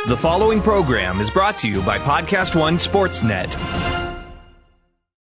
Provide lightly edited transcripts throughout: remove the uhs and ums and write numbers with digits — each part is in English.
The following program is brought to you by Podcast One Sportsnet.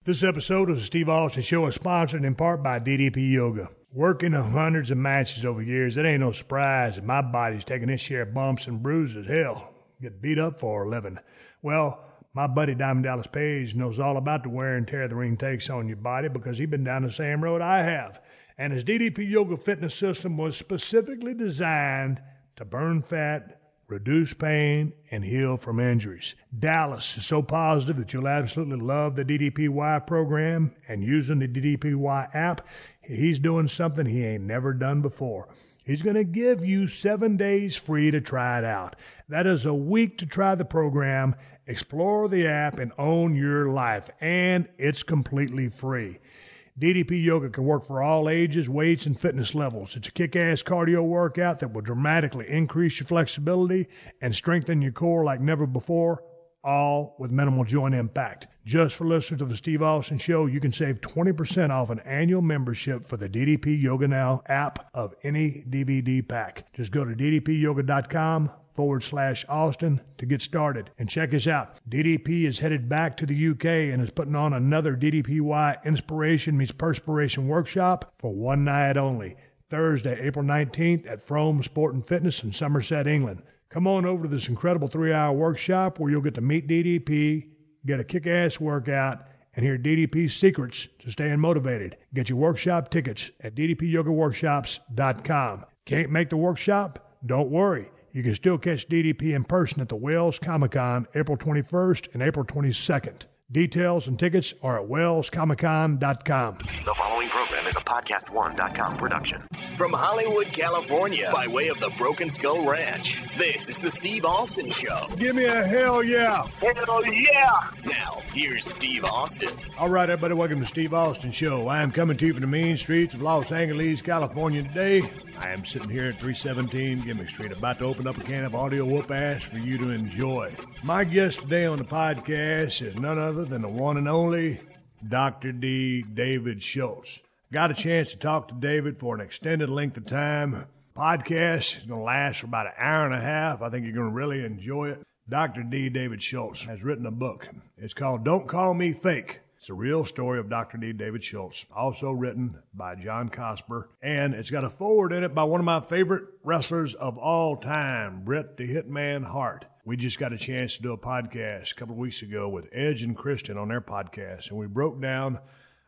This episode of the Steve Austin Show is sponsored in part by DDP Yoga. Working on hundreds of matches over years, it ain't no surprise that my body's taking its share of bumps and bruises. Hell, get beat up for a living. Well, my buddy Diamond Dallas Page knows all about the wear and tear the ring takes on your body because he's been down the same road I have. And his DDP Yoga fitness system was specifically designed to burn fat, reduce pain, and heal from injuries. Dallas is so positive that you'll absolutely love the DDPY program, and using the DDPY app, he's doing something he ain't never done before. He's going to give you 7 days free to try it out. That is a week to try the program, explore the app, and own your life, and it's completely free. DDP Yoga can work for all ages, weights, and fitness levels. It's a kick-ass cardio workout that will dramatically increase your flexibility and strengthen your core like never before, all with minimal joint impact. Just for listeners of the Steve Austin Show, you can save 20% off an annual membership for the DDP Yoga Now app of any DVD pack. Just go to ddpyoga.com/Austin to get started. And check us out. DDP is headed back to the UK and is putting on another DDPY Inspiration Meets Perspiration workshop for one night only. Thursday, April 19th at Frome Sport and Fitness in Somerset, England. Come on over to this incredible 3-hour workshop where you'll get to meet DDP, get a kick-ass workout, and hear DDP's secrets to staying motivated. Get your workshop tickets at ddpyogaworkshops.com. Can't make the workshop? Don't worry. You can still catch DDP in person at the Wells Comic-Con April 21st and April 22nd. Details and tickets are at wellscomiccon.com. The following program is a PodcastOne.com production. From Hollywood, California, by way of the Broken Skull Ranch, this is the Steve Austin Show. Give me a hell yeah. Hell yeah! Now, here's Steve Austin. All right, everybody, welcome to Steve Austin Show. I am coming to you from the mean streets of Los Angeles, California today. I am sitting here at 317 Gimmick Street, about to open up a can of audio whoop-ass for you to enjoy. My guest today on the podcast is none other than the one and only Dr. D. David Schultz. Got a chance to talk to David for an extended length of time. Podcast is going to last for about an hour and a half. I think you're going to really enjoy it. Dr. D. David Schultz has written a book. It's called Don't Call Me Fake. It's a real story of Dr. D. David Schultz, also written by John Cosper. And it's got a foreword in it by one of my favorite wrestlers of all time, Bret the Hitman Hart. We just got a chance to do a podcast a couple of weeks ago with Edge and Christian on their podcast, and we broke down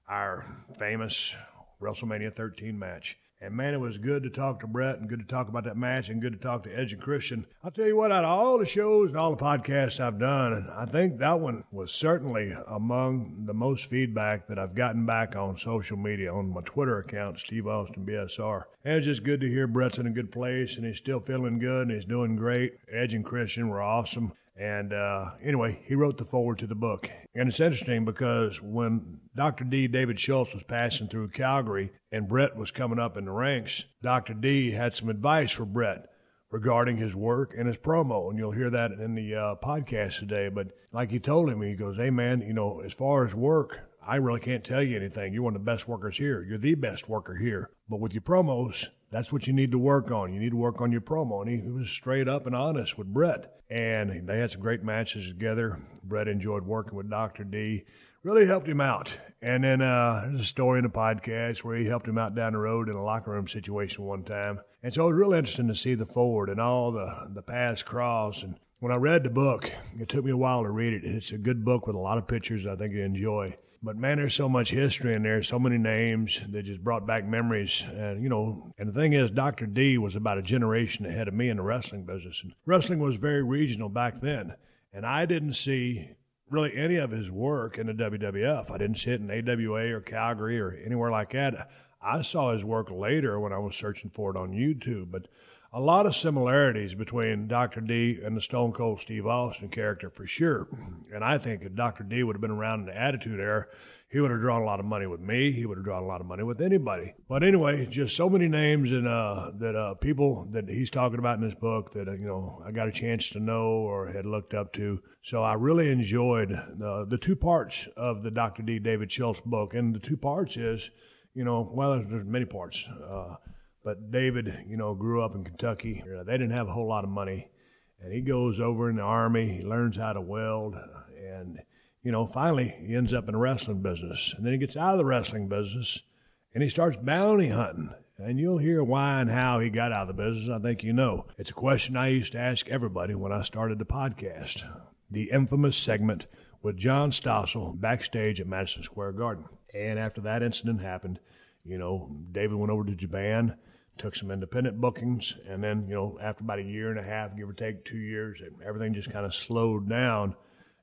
our famous WrestleMania 13 match. And, man, it was good to talk to Bret and good to talk about that match and good to talk to Edge and Christian. I'll tell you what, out of all the shows and all the podcasts I've done, I think that one was certainly among the most feedback that I've gotten back on social media, on my Twitter account, Steve Austin BSR. And it's just good to hear Bret's in a good place and he's still feeling good and he's doing great. Edge and Christian were awesome. And anyway, he wrote the foreword to the book. And it's interesting because when Dr. D. David Schultz was passing through Calgary and Bret was coming up in the ranks, Dr. D. had some advice for Bret regarding his work and his promo. And you'll hear that in the podcast today. But like he told him, he goes, hey, man, you know, as far as work, I really can't tell you anything. You're one of the best workers here. You're the best worker here. But with your promos, that's what you need to work on. You need to work on your promo. And he was straight up and honest with Bret. And they had some great matches together. Bret enjoyed working with Dr. D. Really helped him out. And then there's a story in the podcast where he helped him out down the road in a locker room situation one time. And so it was really interesting to see the forward and all the paths cross. And when I read the book, it took me a while to read it. It's a good book with a lot of pictures I think you enjoy. But, man, there's so much history in there, so many names that just brought back memories. And, you know, and the thing is, Dr. D was about a generation ahead of me in the wrestling business. And wrestling was very regional back then. And I didn't see really any of his work in the WWF. I didn't see it in AWA or Calgary or anywhere like that. I saw his work later when I was searching for it on YouTube. But a lot of similarities between Dr. D and the Stone Cold Steve Austin character for sure. And I think if Dr. D would have been around in the Attitude Era, he would have drawn a lot of money with me. He would have drawn a lot of money with anybody. But anyway, just so many names and that people that he's talking about in this book that you know I got a chance to know or had looked up to. So I really enjoyed the two parts of the Dr. D. David Schultz book. And the two parts is, you know, well, there's many parts. But David, you know, grew up in Kentucky. They didn't have a whole lot of money. And he goes over in the Army. He learns how to weld. And, finally he ends up in the wrestling business. And then he gets out of the wrestling business, and he starts bounty hunting. And you'll hear why and how he got out of the business. I think you know. It's a question I used to ask everybody when I started the podcast. The infamous segment with John Stossel backstage at Madison Square Garden. And after that incident happened, David went over to Japan, took some independent bookings, and then, after about a year and a half, give or take 2 years, everything just kind of slowed down,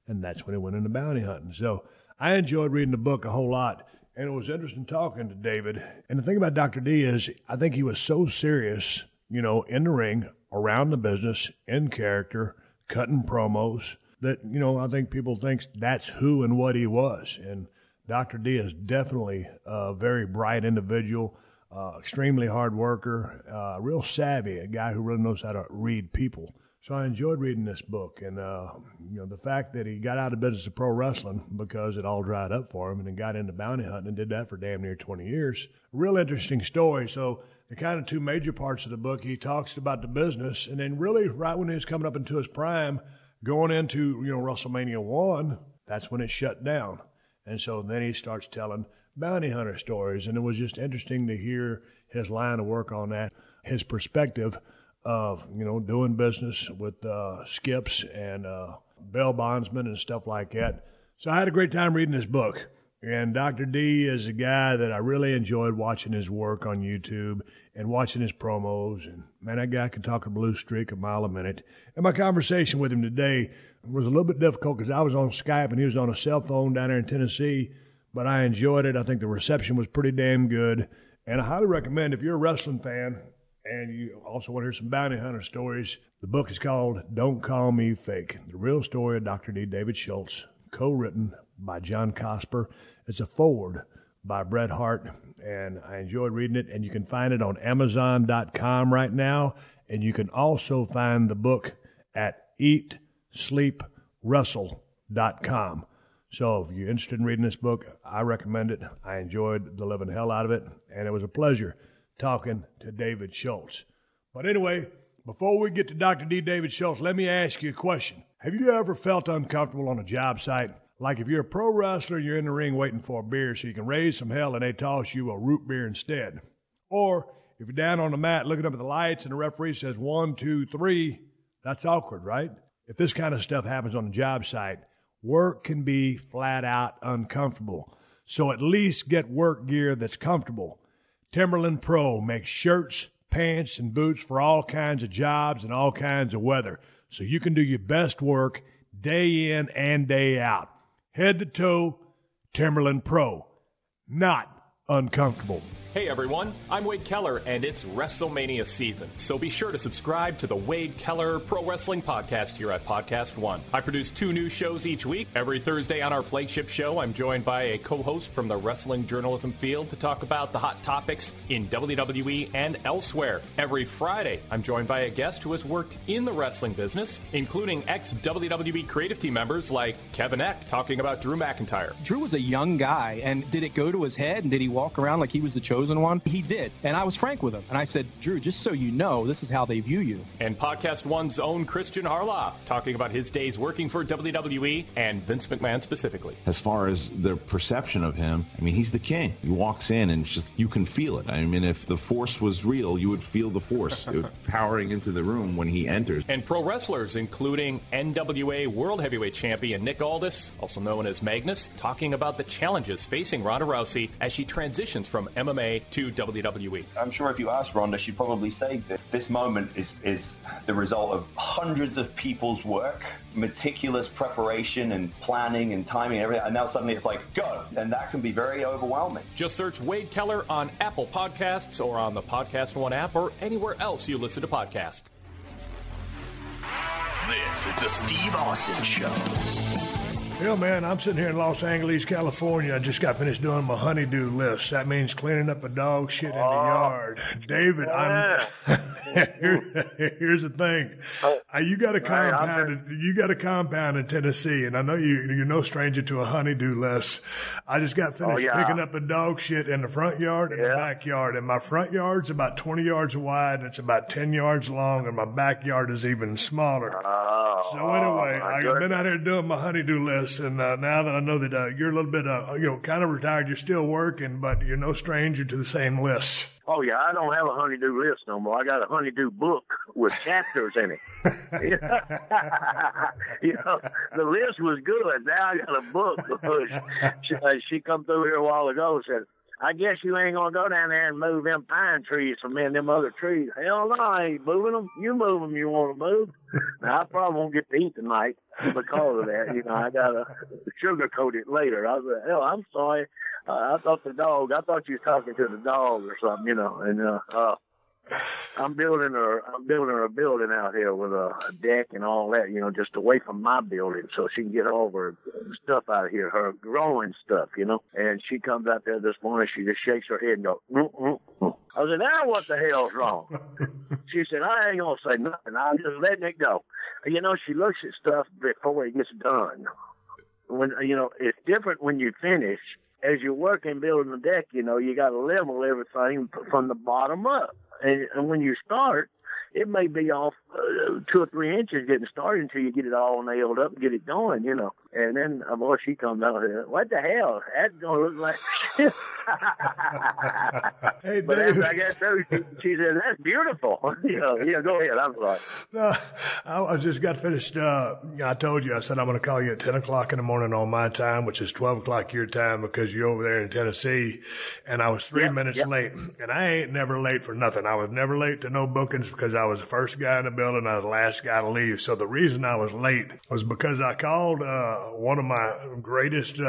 and that's when he went into bounty hunting. So I enjoyed reading the book a whole lot, and it was interesting talking to David. And the thing about Dr. D is I think he was so serious, in the ring, around the business, in character, cutting promos, that, I think people think that's who and what he was. And Dr. D is definitely a very bright individual, extremely hard worker, real savvy, a guy who really knows how to read people. So I enjoyed reading this book. And, the fact that he got out of business of pro wrestling because it all dried up for him and then got into bounty hunting and did that for damn near 20 years. Real interesting story. So the kind of two major parts of the book, he talks about the business, and then really right when he was coming up into his prime, going into, WrestleMania 1, that's when it shut down. And so then he starts telling bounty hunter stories, and it was just interesting to hear his line of work on that, his perspective of, doing business with skips and bail bondsmen and stuff like that. So I had a great time reading this book. And Dr. D is a guy that I really enjoyed watching his work on YouTube and watching his promos. And, man, that guy can talk a blue streak a mile a minute. And my conversation with him today was a little bit difficult because I was on Skype and he was on a cell phone down there in Tennessee. But I enjoyed it. I think the reception was pretty damn good. And I highly recommend, if you're a wrestling fan and you also want to hear some bounty hunter stories, the book is called Don't Call Me Fake, The Real Story of Dr. D. David Schultz, co-written by John Cosper. It's a foreword by Bret Hart, and I enjoyed reading it. And you can find it on Amazon.com right now, and you can also find the book at EatSleepWrestle.com. So if you're interested in reading this book, I recommend it. I enjoyed the living hell out of it, and it was a pleasure talking to David Schultz. But anyway, before we get to Dr. D. David Schultz, let me ask you a question. Have you ever felt uncomfortable on a job site? Like if you're a pro wrestler, you're in the ring waiting for a beer so you can raise some hell and they toss you a root beer instead. Or if you're down on the mat looking up at the lights and the referee says 1, 2, 3, that's awkward, right? If this kind of stuff happens on a job site, work can be flat out uncomfortable. So at least get work gear that's comfortable. Timberland Pro makes shirts, pants, and boots for all kinds of jobs and all kinds of weather, so you can do your best work day in and day out. Head to toe, Timberland Pro. Not uncomfortable. Hey everyone, I'm Wade Keller, and it's WrestleMania season. So be sure to subscribe to the Wade Keller Pro Wrestling Podcast here at Podcast One. I produce 2 new shows each week. Every Thursday on our flagship show, I'm joined by a co-host from the wrestling journalism field to talk about the hot topics in WWE and elsewhere. Every Friday, I'm joined by a guest who has worked in the wrestling business, including ex-WWE creative team members like Kevin Eck, talking about Drew McIntyre. Drew was a young guy, and did it go to his head, and did he walk around like he was the chosen one? He did. And I was frank with him. And I said, Drew, just so you know, this is how they view you. And Podcast One's own Christian Harloff, talking about his days working for WWE and Vince McMahon specifically. As far as the perception of him, I mean, he's the king. He walks in and it's just, you can feel it. I mean, if the Force was real, you would feel the Force powering into the room when he enters. And pro wrestlers, including NWA World Heavyweight Champion Nick Aldis, also known as Magnus, talking about the challenges facing Ronda Rousey as she transitions from MMA to WWE. I'm sure if you asked Ronda, she'd probably say that this moment is the result of hundreds of people's work, meticulous preparation and planning and timing and everything, and now suddenly it's like, go! And that can be very overwhelming. Just search Wade Keller on Apple Podcasts or on the Podcast One app or anywhere else you listen to podcasts. This is the Steve Austin Show. Yeah, man, I'm sitting here in Los Angeles, California. I just got finished doing my honeydew list. That means cleaning up a dog shit in the yard. David, Here's the thing. You got a compound in Tennessee, and I know you're no stranger to a honeydew list. I just got finished picking up the dog shit in the front yard and the backyard, and my front yard's about 20 yards wide, and it's about 10 yards long, and my backyard is even smaller. So anyway, I've been out here doing my honeydew list, and now that I know that you're a little bit, kind of retired, you're still working, but you're no stranger to the same list. Oh, yeah, I don't have a honeydew list no more. I got a honeydew book with chapters in it. The list was good. Now I got a book because she come through here a while ago and said, I guess you ain't going to go down there and move them pine trees from in them other trees. Hell no, I ain't moving them. You move them you want to move. Now, I probably won't get to eat tonight because of that. I got to sugarcoat it later. I was like, hell, I'm sorry. I thought you was talking to the dog or something, and I'm building her a building out here with a deck and all that, just away from my building so she can get all of her stuff out of here, her growing stuff, and she comes out there this morning, she just shakes her head and goes, I said, now what the hell's wrong? She said, I ain't gonna say nothing, I'm just letting it go. She looks at stuff before it gets done. When it's different when you finish. As you're working building the deck, you got to level everything from the bottom up. And when you start, it may be off 2 or 3 inches getting started until you get it all nailed up and get it going, And then a boy, she comes out here, what the hell? That's going to look like shit. Hey, but Dave. I guess so, she said, that's beautiful. Go ahead. I'm sorry. No, I just got finished. I told you, I said I'm going to call you at 10 o'clock in the morning on my time, which is 12 o'clock your time because you're over there in Tennessee. And I was 3 minutes late. And I ain't never late for nothing. I was never late to no bookings because I was the first guy in the building. I was the last guy to leave. So the reason I was late was because I called one of my greatest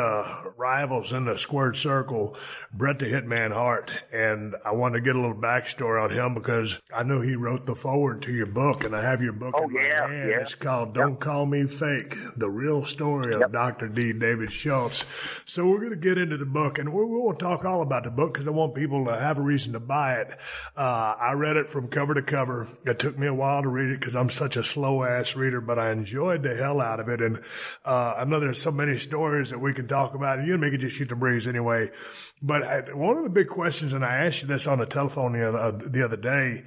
rivals in the squared circle, Bret the Hitman Hart, and I wanted to get a little backstory on him because I knew he wrote the foreword to your book, and I have your book in my hand. It's called Don't Call Me Fake, The Real Story of Dr. D. David Schultz. So we're going to get into the book, and we won't talk all about the book because I want people to have a reason to buy it. I read it from cover to cover. It took me a while to read it because I'm such a slow-ass reader, but I enjoyed the hell out of it, and I know there's so many stories that we can talk about, and you and me can just shoot the breeze anyway. But one of the big questions, and I asked you this on the telephone the other day,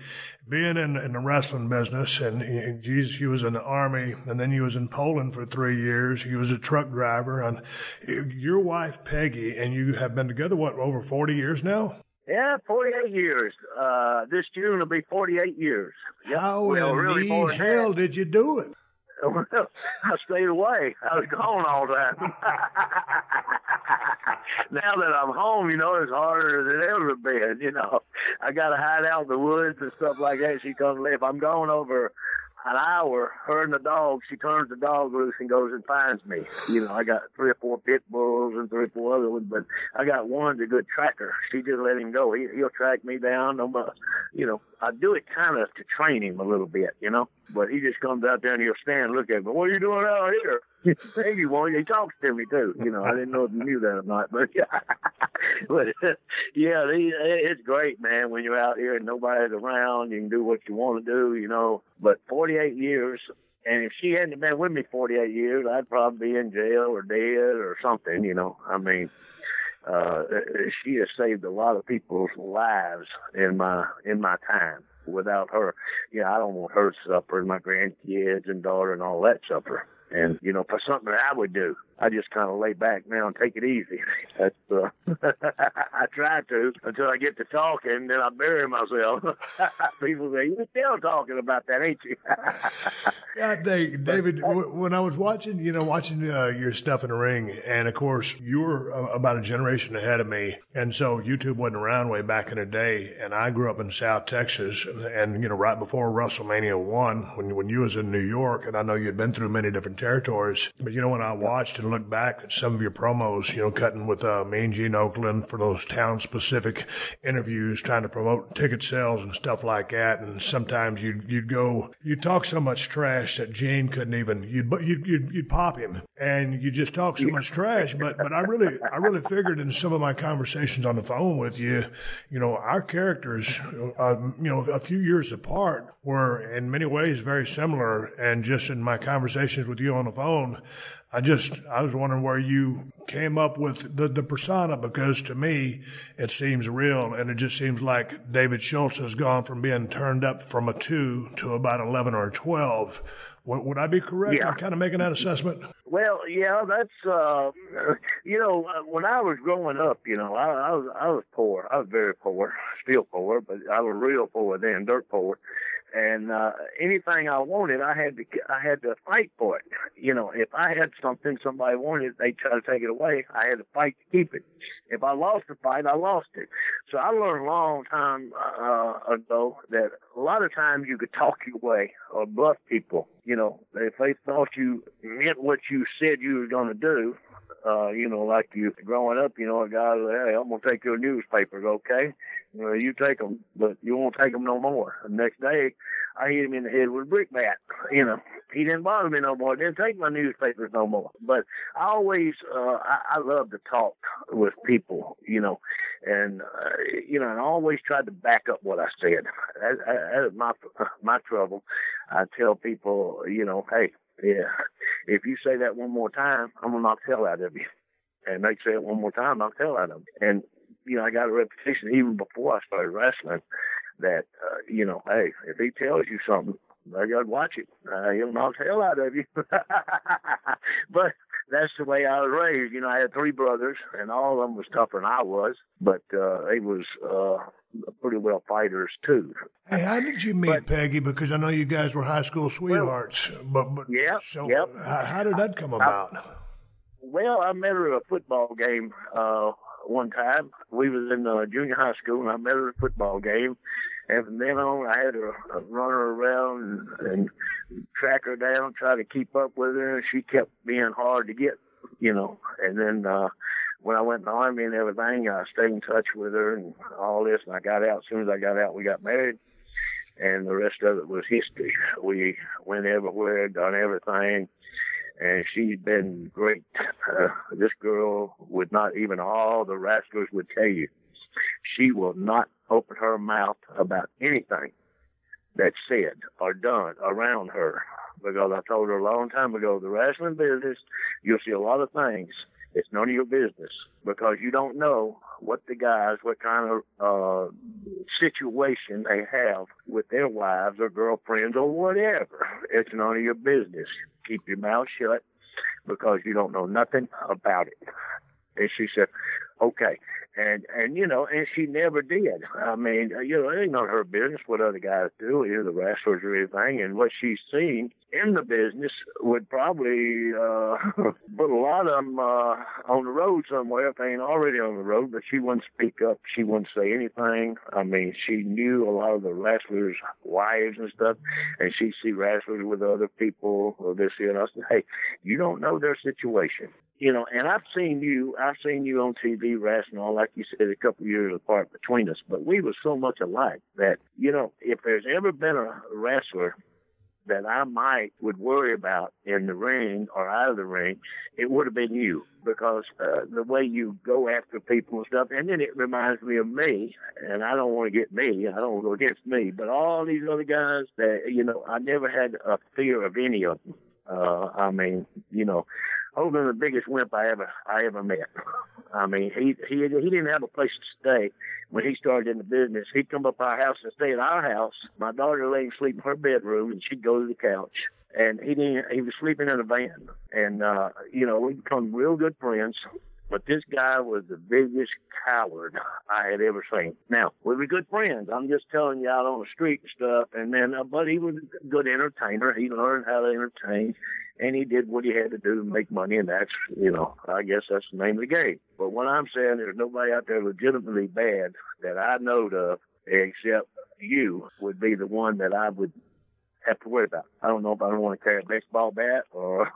being in the wrestling business, and Jesus, you was in the Army, and then you was in Poland for 3 years. You was a truck driver, and your wife, Peggy, and you have been together, over 40 years now? Yeah, 48 years. This June will be 48 years. Yep. How in the hell did you do it? Well, I stayed away. I was gone all the time. Now that I'm home, it's harder than it ever been, I got to hide out in the woods and stuff like that. She comes, if I'm going over an hour, her and the dog, she turns the dog loose and goes and finds me. I got 3 or 4 pit bulls and 3 or 4 other ones, but I got one's a good tracker. She just let him go. He'll track me down. I do it kind of to train him a little bit, but he just comes out there and he'll stand and look at me. What are you doing out here? Maybe one. He talks to me too. I didn't know if you knew that or not, but it's great, man. When you're out here and nobody's around, you can do what you want to do, But 48 years, and if she hadn't been with me 48 years, I'd probably be in jail or dead or something. She has saved a lot of people's lives in my time. Without her, I don't want her to suffer, and my grandkids and daughter and all that suffer. And, for something that I would do, I just kind of lay back now and take it easy. That's I try to until I get to talking, then I bury myself. People say, you're still talking about that, ain't you? Yeah, David, when I was watching your stuff in the ring, and of course, you were about a generation ahead of me, and so YouTube wasn't around way back in the day, and I grew up in South Texas, and, right before WrestleMania 1, when you was in New York, and I know you'd been through many different territories, but, when I watched and looked back at some of your promos, cutting with Mean Gene Oakland for those town-specific interviews, trying to promote ticket sales and stuff like that, and sometimes you'd talk so much trash that Gene couldn't even, you'd pop him, and you just talk so much trash. But I really figured in some of my conversations on the phone with you, our characters, a few years apart were in many ways very similar. And just in my conversations with you on the phone, I was wondering where you came up with the persona, because to me it seems real, and it just seems like David Schultz has gone from being turned up from a 2 to about 11 or 12. Would I be correct in kind of making that assessment? Well, yeah, that's when I was growing up, I was poor. I was very poor, still poor, but I was real poor then, dirt poor. And anything I wanted, I had to fight for it. If I had something somebody wanted, they try to take it away. I had to fight to keep it. If I lost the fight, I lost it. So I learned a long time ago that a lot of times you could talk your way or bluff people. If they thought you meant what you said you were going to do, like you growing up, a guy, hey, I'm going to take your newspapers, okay? You take them, but you won't take them no more. The next day, I hit him in the head with a brick bat. He didn't bother me no more. Didn't take my newspapers no more. But I always, I love to talk with people, and I always tried to back up what I said. That's my trouble. I tell people, hey, if you say that one more time, I'm going to knock the hell out of you. And they say it one more time, knock the hell out of them. And, I got a reputation even before I started wrestling that, hey, if he tells you something, I got to watch it. He'll knock the hell out of you. But that's the way I was raised. I had 3 brothers, and all of them was tougher than I was, but they was pretty well fighters, too. Hey, how did you meet Peggy? Because I know you guys were high school sweethearts. How did that come about? I met her at a football game one time. We was in junior high school, and I met her at a football game. And from then on, I had to run her around and track her down, try to keep up with her. And she kept being hard to get, And then when I went in the Army and everything, I stayed in touch with her and all this. And I got out. As soon as I got out, we got married. And the rest of it was history. We went everywhere, done everything. And she's been great. This girl would not, even all the wrestlers would tell you, she will not open her mouth about anything that's said or done around her. Because I told her a long time ago, the wrestling business, you'll see a lot of things. It's none of your business, because you don't know what kind of situation they have with their wives or girlfriends or whatever. It's none of your business. Keep your mouth shut, because you don't know nothing about it. And she said, okay. And she never did. I mean, it ain't none of her business what other guys do, either the wrestlers or anything. And what she's seen in the business would probably put a lot of them on the road somewhere if they ain't already on the road. But she wouldn't speak up. She wouldn't say anything. I mean, she knew a lot of the wrestlers' wives and stuff, and she'd see wrestlers with other people or this and I said, hey, you don't know their situation. And I've seen you on TV wrestling, all like you said, a couple of years apart between us, but we were so much alike that, if there's ever been a wrestler that I would worry about in the ring or out of the ring, it would have been you, because the way you go after people and stuff. And then it reminds me of me, and I don't want to get me. I don't want to go against me, but all these other guys that, I never had a fear of any of them. Hogan, the biggest wimp I ever met. I mean, he didn't have a place to stay when he started in the business. He'd come up to our house and stay at our house. My daughter lay and sleep in her bedroom, and she'd go to the couch. And he was sleeping in a van. And we become real good friends. But this guy was the biggest coward I had ever seen. Now, we were good friends. I'm just telling you, out on the street and stuff. And then, but he was a good entertainer. He learned how to entertain. And he did what he had to do to make money. And that's, I guess that's the name of the game. But what I'm saying, there's nobody out there legitimately bad that I know of, except you would be the one that I would have to worry about. I don't know if I want to carry a baseball bat or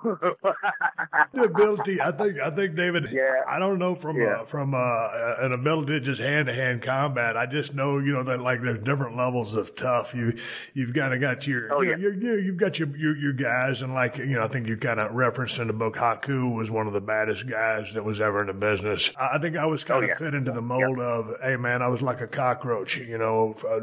the ability. I think David. Yeah. I don't know from an ability to just hand-to-hand combat. I just know that like there's different levels of tough. You've kind of got you've got your guys, and like I think you kind of referenced in the book, Haku was one of the baddest guys that was ever in the business. I think I was kind of fit into the mold of, hey man, I was like a cockroach.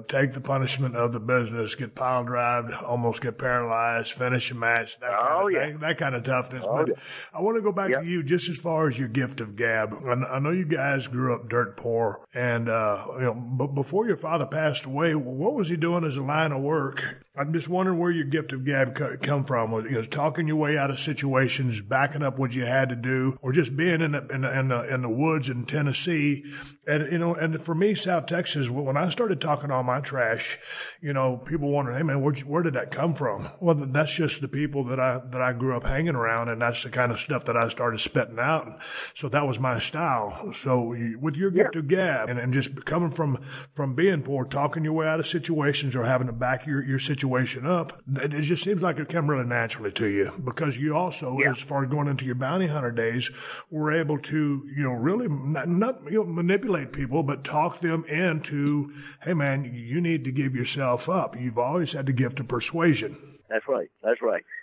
Take the punishment of the business, get pile drived, almost get paralyzed, finish a match, that kind of toughness. But I want to go back to you just as far as your gift of gab. I know you guys grew up dirt poor, and but before your father passed away, what was he doing as a line of work? I'm just wondering where your gift of gab come from. Was talking your way out of situations, backing up what you had to do, or just being in the woods in Tennessee. And and for me, South Texas, when I started talking all my trash, people wondering, hey man, where did that come from? Well, that's just the people that I grew up hanging around, and that's the kind of stuff that I started spitting out. And so that was my style. So with your gift of gab, and just coming from being poor, talking your way out of situations or having to back your situation up, it just seems like it came really naturally to you, because you also, as far as going into your bounty hunter days, were able to, really not manipulate people, but talk them into, hey man, you need to give yourself up. You've always had the gift of persuasion. That's right.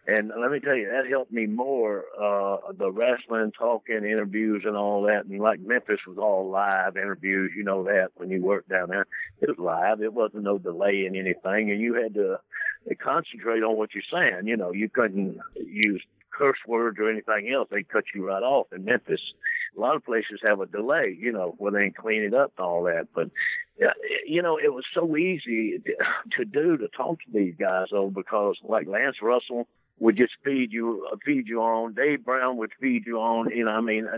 And let me tell you, that helped me more, the wrestling, talking, interviews and all that. And like Memphis was all live interviews, that when you worked down there. It was live. It wasn't no delay in anything. And you had to concentrate on what you're saying. You couldn't use curse words or anything else. They cut you right off. In Memphis, a lot of places have a delay, where they clean it up and all that. But it was so easy to talk to these guys, though, because like Lance Russell would just feed you on. Dave Brown would feed you on.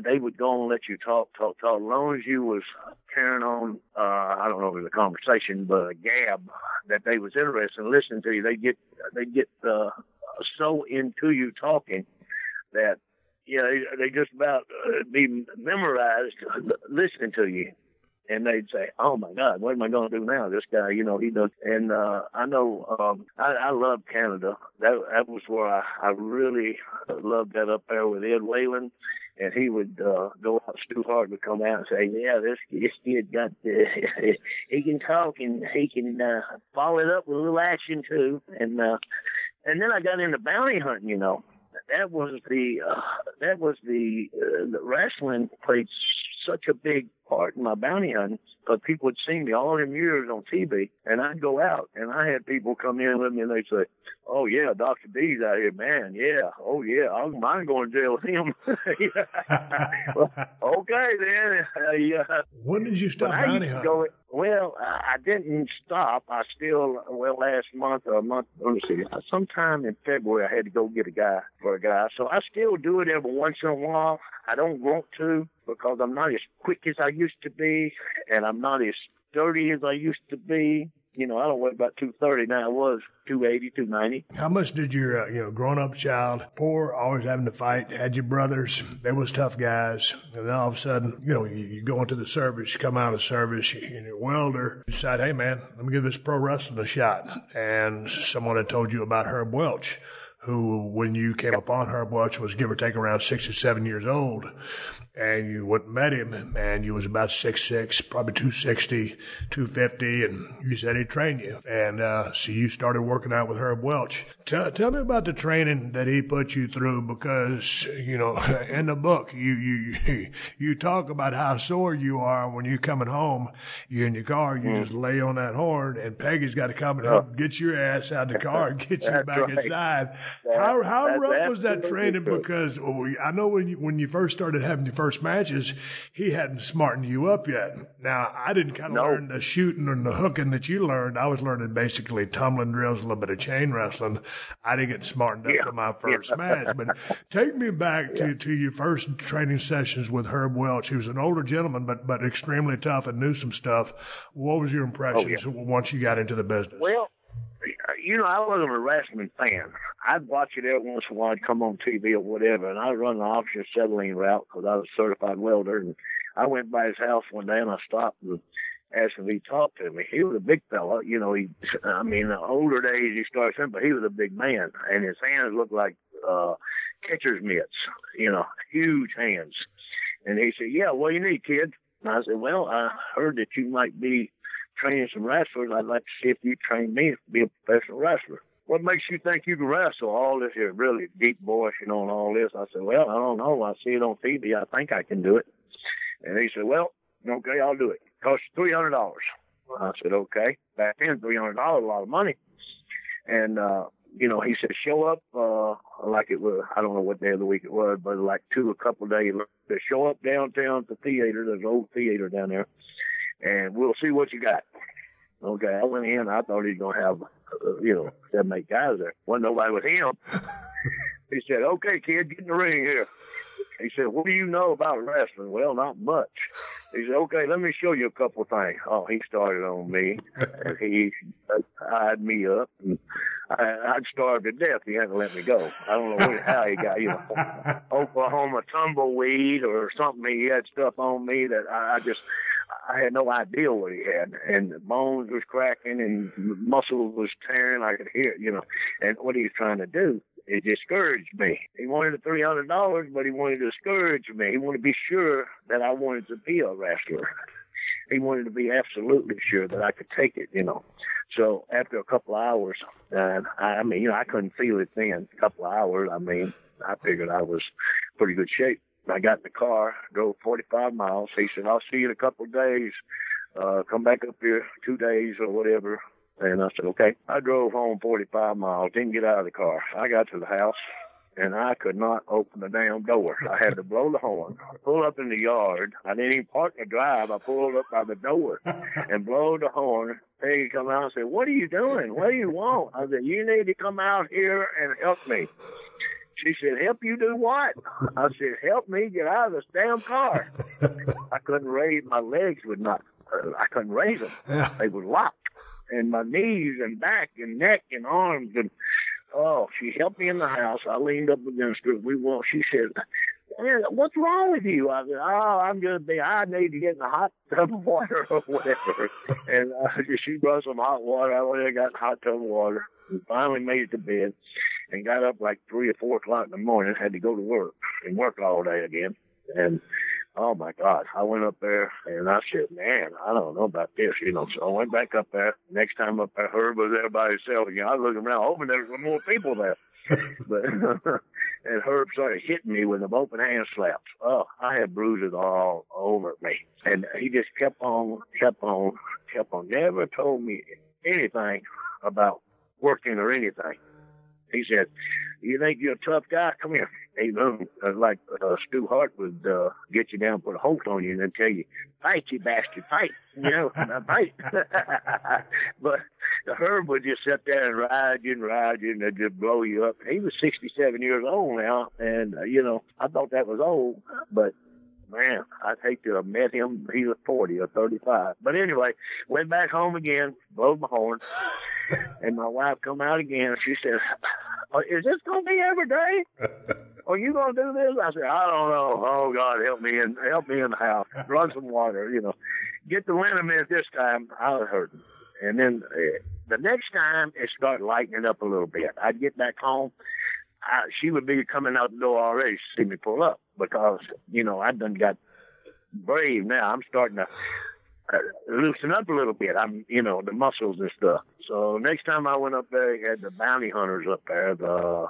They would go and let you talk. As long as you was carrying on, I don't know if it was a conversation, but a gab that they was interested in listening to you. They get so into you talking that they just about be memorized listening to you. And they'd say, oh, my God, what am I going to do now? This guy, he does. And I know I love Canada. That was where I really loved that up there with Ed Whalen. And he would go out, Stu Hart would come out and say, yeah, this kid got, he can talk and he can follow it up with a little action, too. And then I got into bounty hunting, That was the wrestling played such a big part in my bounty hunting, because people would see me all them years on TV, and I'd go out, and I had people come in with me, and they'd say, oh, yeah, Dr. D's out here, man, yeah, oh, yeah, I don't mind going to jail with him. Well, okay, then. When did you stop bounty hunting? Well, I didn't stop. I still, last month, let me see, sometime in February, I had to go get a guy. So I still do it every once in a while. I don't want to, because I'm not as quick as I used to be, and I'm not as sturdy as I used to be. I don't weigh about 230 now. I was 280, 290. How much did your, grown-up child, poor, always having to fight, had your brothers, they was tough guys, and then all of a sudden, you go into the service, you come out of service, you're a welder, you decide, hey, man, let me give this pro wrestling a shot. And someone had told you about Herb Welch, who, when you came upon Herb Welch, was give or take around 6 or 7 years old, and you went and met him, and you was about 6'6", probably 260, 250, and you said he'd train you. And so you started working out with Herb Welch. Tell me about the training that he put you through, because, in the book, you talk about how sore you are when you're coming home. You're in your car, you just lay on that horn, and Peggy's got to come and help get your ass out of the car and get you back inside. How rough was that training? True. Because I know when you first started having your first matches, he hadn't smartened you up yet. Now, I didn't kind of learn the shooting and the hooking that you learned. I was learning basically tumbling drills, a little bit of chain wrestling. I didn't get smartened up to my first match. But take me back to your first training sessions with Herb Welch. He was an older gentleman, but extremely tough and knew some stuff. What was your impressions once you got into the business? Well, I wasn't a wrestling fan. I'd watch it every once in a while. I'd come on TV or whatever, and I'd run the officer settling route because I was a certified welder. And I went by his house one day, and I stopped and asked if he talked to me. He was a big fella, you know. The older days he started saying, but he was a big man, and his hands looked like catcher's mitts, you know, huge hands. And he said, "Yeah, what do you need, kid?" And I said, "Well, I heard that you might be training some wrestlers. I'd like to see if you train me to be a professional wrestler." "What makes you think you can wrestle?" All this here really deep voice, you know, and all this. I said, "Well, I don't know. I see it on TV. I think I can do it." And he said, "Well, okay, I'll do it. Costs $300. I said, "Okay." Back then, $300 a lot of money. And, you know, he said, "Show up like it was, I don't know what day of the week it was, but like a couple of days. Show up downtown at the theater. There's an old theater down there. And we'll see what you got." Okay, I went in. I thought he was going to have, 7, 8 guys there. Wasn't nobody with him. He said, "Okay, kid, get in the ring here." He said, "What do you know about wrestling?" "Well, not much." He said, "Okay, let me show you a couple of things." Oh, he started on me. And he tied me up. And I'd starved to death. He hadn't let me go. I don't know how he got, Oklahoma tumbleweed or something. He had stuff on me that I had no idea what he had. And the bones was cracking and muscles was tearing. I could hear it, And what he was trying to do, it discouraged me. He wanted the $300, but he wanted to discourage me. He wanted to be sure that I wanted to be a wrestler. He wanted to be absolutely sure that I could take it, So after a couple of hours, I couldn't feel it then. A couple of hours, I figured I was pretty good shape. I got in the car, drove 45 miles. He said, "I'll see you in a couple of days. Come back up here 2 days or whatever." And I said, "Okay." I drove home 45 miles, didn't get out of the car. I got to the house, and I could not open the damn door. I had to blow the horn, pull up in the yard. I didn't even park the drive. I pulled up by the door and blow the horn. Peggy come out and said, "What are you doing? What do you want?" I said, "You need to come out here and help me." She said, "Help you do what?" I said, "Help me get out of this damn car." I couldn't raise my legs. I couldn't raise them. They were locked. And my knees and back and neck and arms. And, she helped me in the house. I leaned up against her. She said, "Man, what's wrong with you?" I said, I need to get in a hot tub of water or whatever. And she brought some hot water. I went and got a hot tub of water and finally made it to bed and got up like 3 or 4 o'clock in the morning, had to go to work and work all day again. And oh my God, I went up there and I said, "Man, I don't know about this, So I went back up there. Next time up there, Herb was there by himself again. I was looking around, hoping there was more people there. But and Herb started hitting me with them open hand slaps. Oh, I had bruises all over me. And he just kept on. Never told me anything about working or anything. He said, "You think you're a tough guy? Come here." He like Stu Hart would get you down, put a hold on you, and then tell you, "Fight, you bastard, fight." Fight. But the Herb would just sit there and ride you, and they'd just blow you up. He was 67 years old now, and, I thought that was old, but man, I'd hate to have met him. He was 40 or 35. But anyway, went back home again, blowed my horn, and my wife come out again. She said, "Is this going to be every day? Are you going to do this?" I said, "I don't know. Oh, God, help me in the house. Run some water, Get the liniment this time." I was hurting. And then the next time, it started lightening up a little bit. I'd get back home. She would be coming out the door already to see me pull up because, I done got brave now. I'm starting to loosen up a little bit. I'm, the muscles and stuff. So next time I went up there, he had the bounty hunters up there, the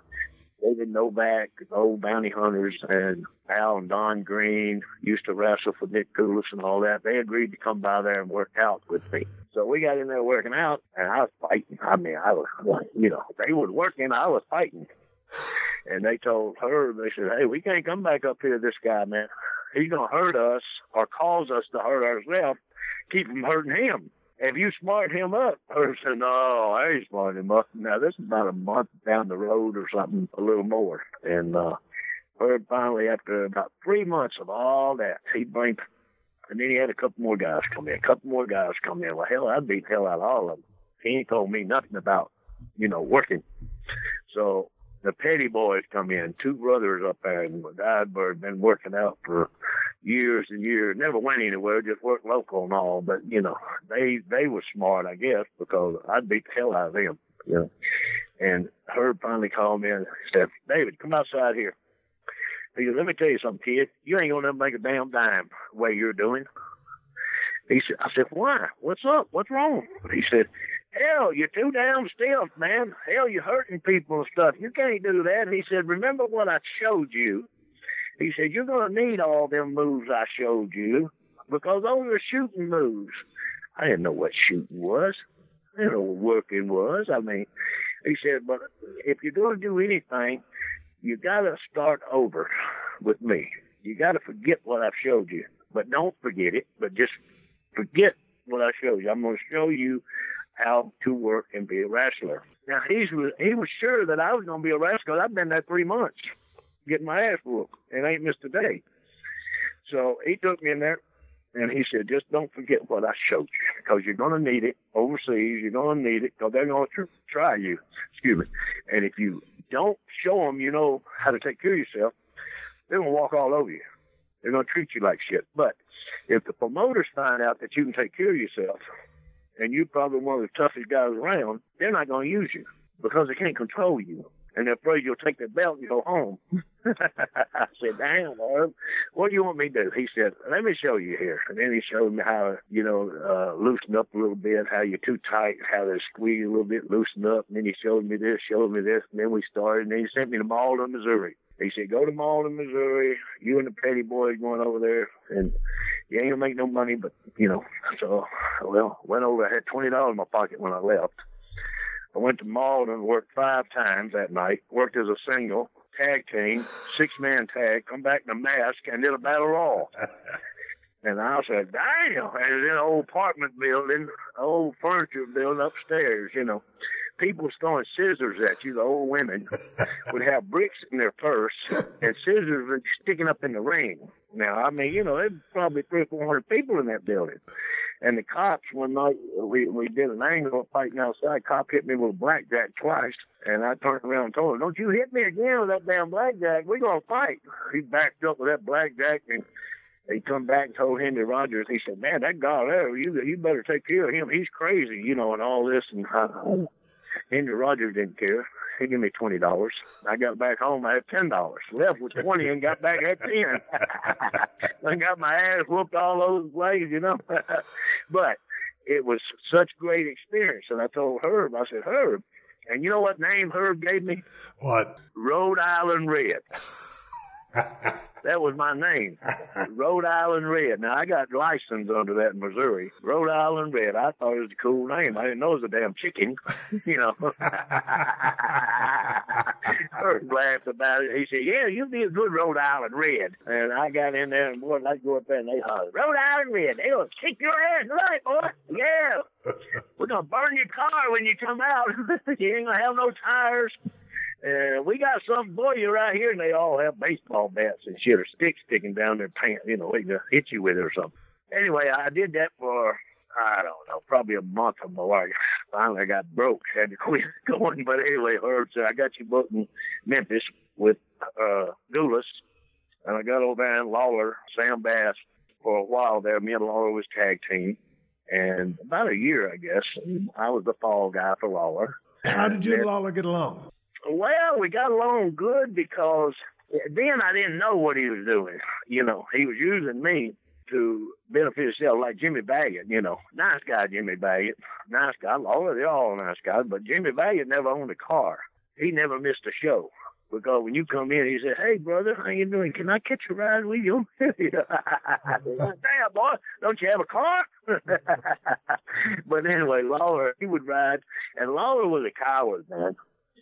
David Novak, the old bounty hunters, and Al and Don Green used to wrestle for Nick Koulis and all that. They agreed to come by there and work out with me. So we got in there working out, and I was fighting. I was, they were working, I was fighting. And they told her, they said, "Hey, we can't come back up here, this guy, man. He's going to hurt us or cause us to hurt ourselves. Keep from hurting him. If you smart him up." Herb said, "No, I ain't smart him up." Now, this is about a month down the road or something, a little more. And Herb finally, after about 3 months of all that, he'd bring, and then he had a couple more guys come in. Well, hell, I beat the hell out of all of them. He ain't told me nothing about, working. So the Petty boys come in, 2 brothers up there, and my dad had been working out for years and years. Never went anywhere, just worked local and all. But, you know, they were smart, I guess, because I'd beat the hell out of them, you know. And Herb finally called me and said, David, come outside here. He said, let me tell you something, kid. You ain't going to make a damn dime the way you're doing. He said, I said, why? What's up? What's wrong? He said, hell, you're too damn stiff, man. Hell, you're hurting people and stuff. You can't do that. He said, remember what I showed you. He said, you're going to need all them moves I showed you because those are shooting moves. I didn't know what shooting was. I didn't know what working was. I mean, he said, but if you're going to do anything, you got to start over with me. You got to forget what I've showed you. But don't forget it, but just forget what I showed you. I'm going to show you how to work and be a wrestler. Now, he was sure that I was going to be a wrestler. I've been there 3 months getting my ass whooped and ain't missed a day. So he took me in there, and he said, just don't forget what I showed you because you're going to need it overseas. You're going to need it because they're going to try you. Excuse me. And if you don't show them you know how to take care of yourself, they're going to walk all over you. They're going to treat you like shit. But if the promoters find out that you can take care of yourself and you're probably one of the toughest guys around, they're not going to use you because they can't control you. And they're afraid you'll take their belt and go home. I said, damn, Herb, what do you want me to do? He said, let me show you here. And then he showed me how, you know, loosen up a little bit, how you're too tight, how to squeeze a little bit, loosen up. And then he showed me this. And then we started. And then he sent me to Malden, Missouri. He said, go to Malden, Missouri. You and the Petty boys going over there. And you ain't going to make no money, but, you know. So, well, went over. I had $20 in my pocket when I left. I went to Malden, worked 5 times that night, worked as a single, tag team, 6-man tag, come back in a mask, and did a battle royal. And I said, damn, and in an old apartment building, old furniture building upstairs, you know. People was throwing scissors at you, the old women, would have bricks in their purse, and scissors were sticking up in the ring. Now, I mean, you know, there's probably 300 or 400 people in that building. And the cops, one night, we did an angle fighting outside. Cop hit me with a blackjack twice. And I turned around and told him, don't you hit me again with that damn blackjack. We're going to fight. He backed up with that blackjack, and he come back and told Henry Rogers. He said, man, that guy there, you better take care of him. He's crazy, you know, and all this. And Henry Rogers didn't care. He gave me $20. I got back home. I had $10. Left with 20 and got back at 10. I got my ass whooped all over the place, you know. But it was such great experience. And I told Herb, I said, Herb, and you know what name Herb gave me? What? Rhode Island Red. That was my name, Rhode Island Red. Now, I got licensed under that in Missouri. Rhode Island Red. I thought it was a cool name. I didn't know it was a damn chicken, you know. Herb laughed about it. He said, yeah, you'll be a good Rhode Island Red. And I got in there, and boy, I'd go up there, and they hollered, Rhode Island Red. They gonna kick your ass right, boy. Yeah. We're going to burn your car when you come out. You ain't going to have no tires. We got some for you right here, and they all have baseball bats and shit or sticks sticking down their pants, you know, they can hit you with it or something. Anyway, I did that for, I don't know, probably a month or more. Finally, I got broke, had to quit going. But anyway, Herb said, I got you booked in Memphis with Dulas, and I got over there in Lawler, Sam Bass, for a while there. Me and Lawler was tag team. And about a year, I guess, I was the fall guy for Lawler. How did you and Lawler get along? Well, we got along good because then I didn't know what he was doing. You know, he was using me to benefit himself, like Jimmy Baggett, you know. Nice guy, Jimmy Baggett. Nice guy. Lawler, they're all nice guys. But Jimmy Baggett never owned a car. He never missed a show. Because when you come in, he said, hey, brother, how you doing? Can I catch a ride with you? Damn, boy, don't you have a car? But anyway, Lawler, he would ride. And Lawler was a coward, man.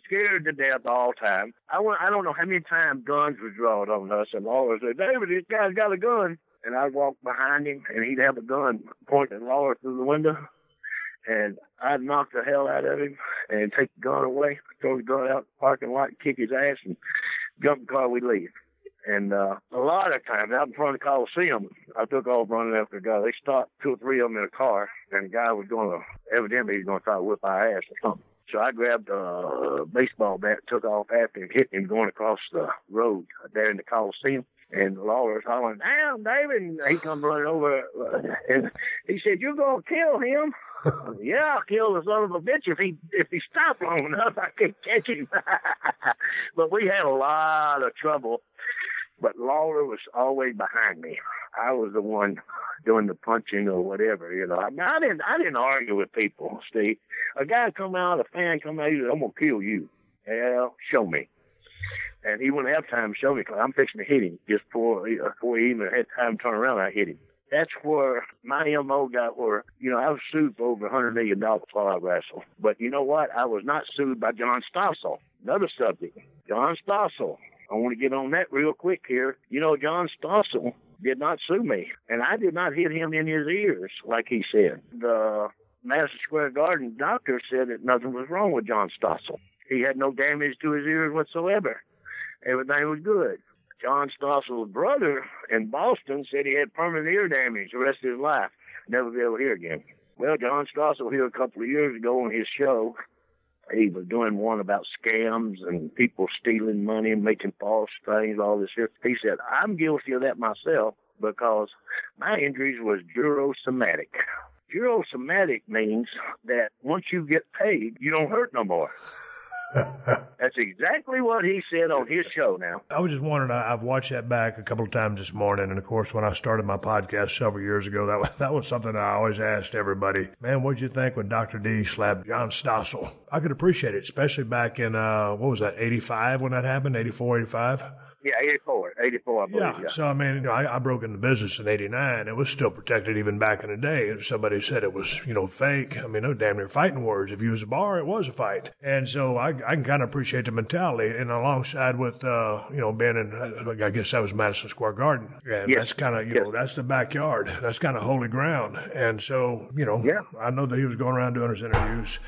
Scared to death all the time. I don't know how many times guns were drawn on us. And Lawler said, David, this guy's got a gun. And I'd walk behind him, and he'd have a gun pointing Lawler through the window. And I'd knock the hell out of him and take the gun away, throw the gun out in the parking lot, kick his ass, and jump in the car, we'd leave. And a lot of times, out in front of the Coliseum, I took off running after a guy. They stopped 2 or 3 of them in a car, and the guy was evidently he was going to try to whip our ass or something. So I grabbed a baseball bat, took off after him, hit him going across the road there in the Coliseum. And Lawler's hollering, "Damn, David!" And he comes running over, and he said, "You're gonna kill him?" "Yeah, I'll kill the son of a bitch if he stops long enough. I can catch him." But we had a lot of trouble. But Lawler was always behind me. I was the one doing the punching or whatever, you know. I mean, I didn't argue with people, Steve. A guy come out, a fan come out, he said, "I'm gonna kill you." "Hell, show me." And he wouldn't have time to show me because I'm fixing to hit him just before he even had time to turn around. I hit him. That's where my MO got where, you know, I was sued for over $100 million while I wrestled. But you know what? I was not sued by John Stossel. Another subject. John Stossel. I want to get on that real quick here. You know, John Stossel did not sue me, and I did not hit him in his ears like he said. The Madison Square Garden doctor said that nothing was wrong with John Stossel. He had no damage to his ears whatsoever. Everything was good. John Stossel's brother in Boston said he had permanent ear damage the rest of his life. Never be able to hear again. Well, John Stossel here a couple of years ago on his show, he was doing one about scams and people stealing money and making false things, all this here. He said, "I'm guilty of that myself because my injuries was jurosomatic." Jurosomatic means that once you get paid, you don't hurt no more. That's exactly what he said on his show now. I was just wondering, I've watched that back a couple of times this morning, and of course, when I started my podcast several years ago, that was something I always asked everybody. Man, what'd you think when Dr. D slapped John Stossel? I could appreciate it, especially back in, what was that, 85 when that happened, 84, 85? Yeah, 84, I believe. Yeah, so I mean, you know, I broke into business in 89. It was still protected even back in the day. If somebody said it was, you know, fake, I mean, no damn near fighting words. If you was a bar, it was a fight. And so I can kind of appreciate the mentality. And alongside with, you know, being in, I guess that was Madison Square Garden. And yes. That's kind of, you know, that's the backyard. That's kind of holy ground. And so, you know, I know that he was going around doing his interviews.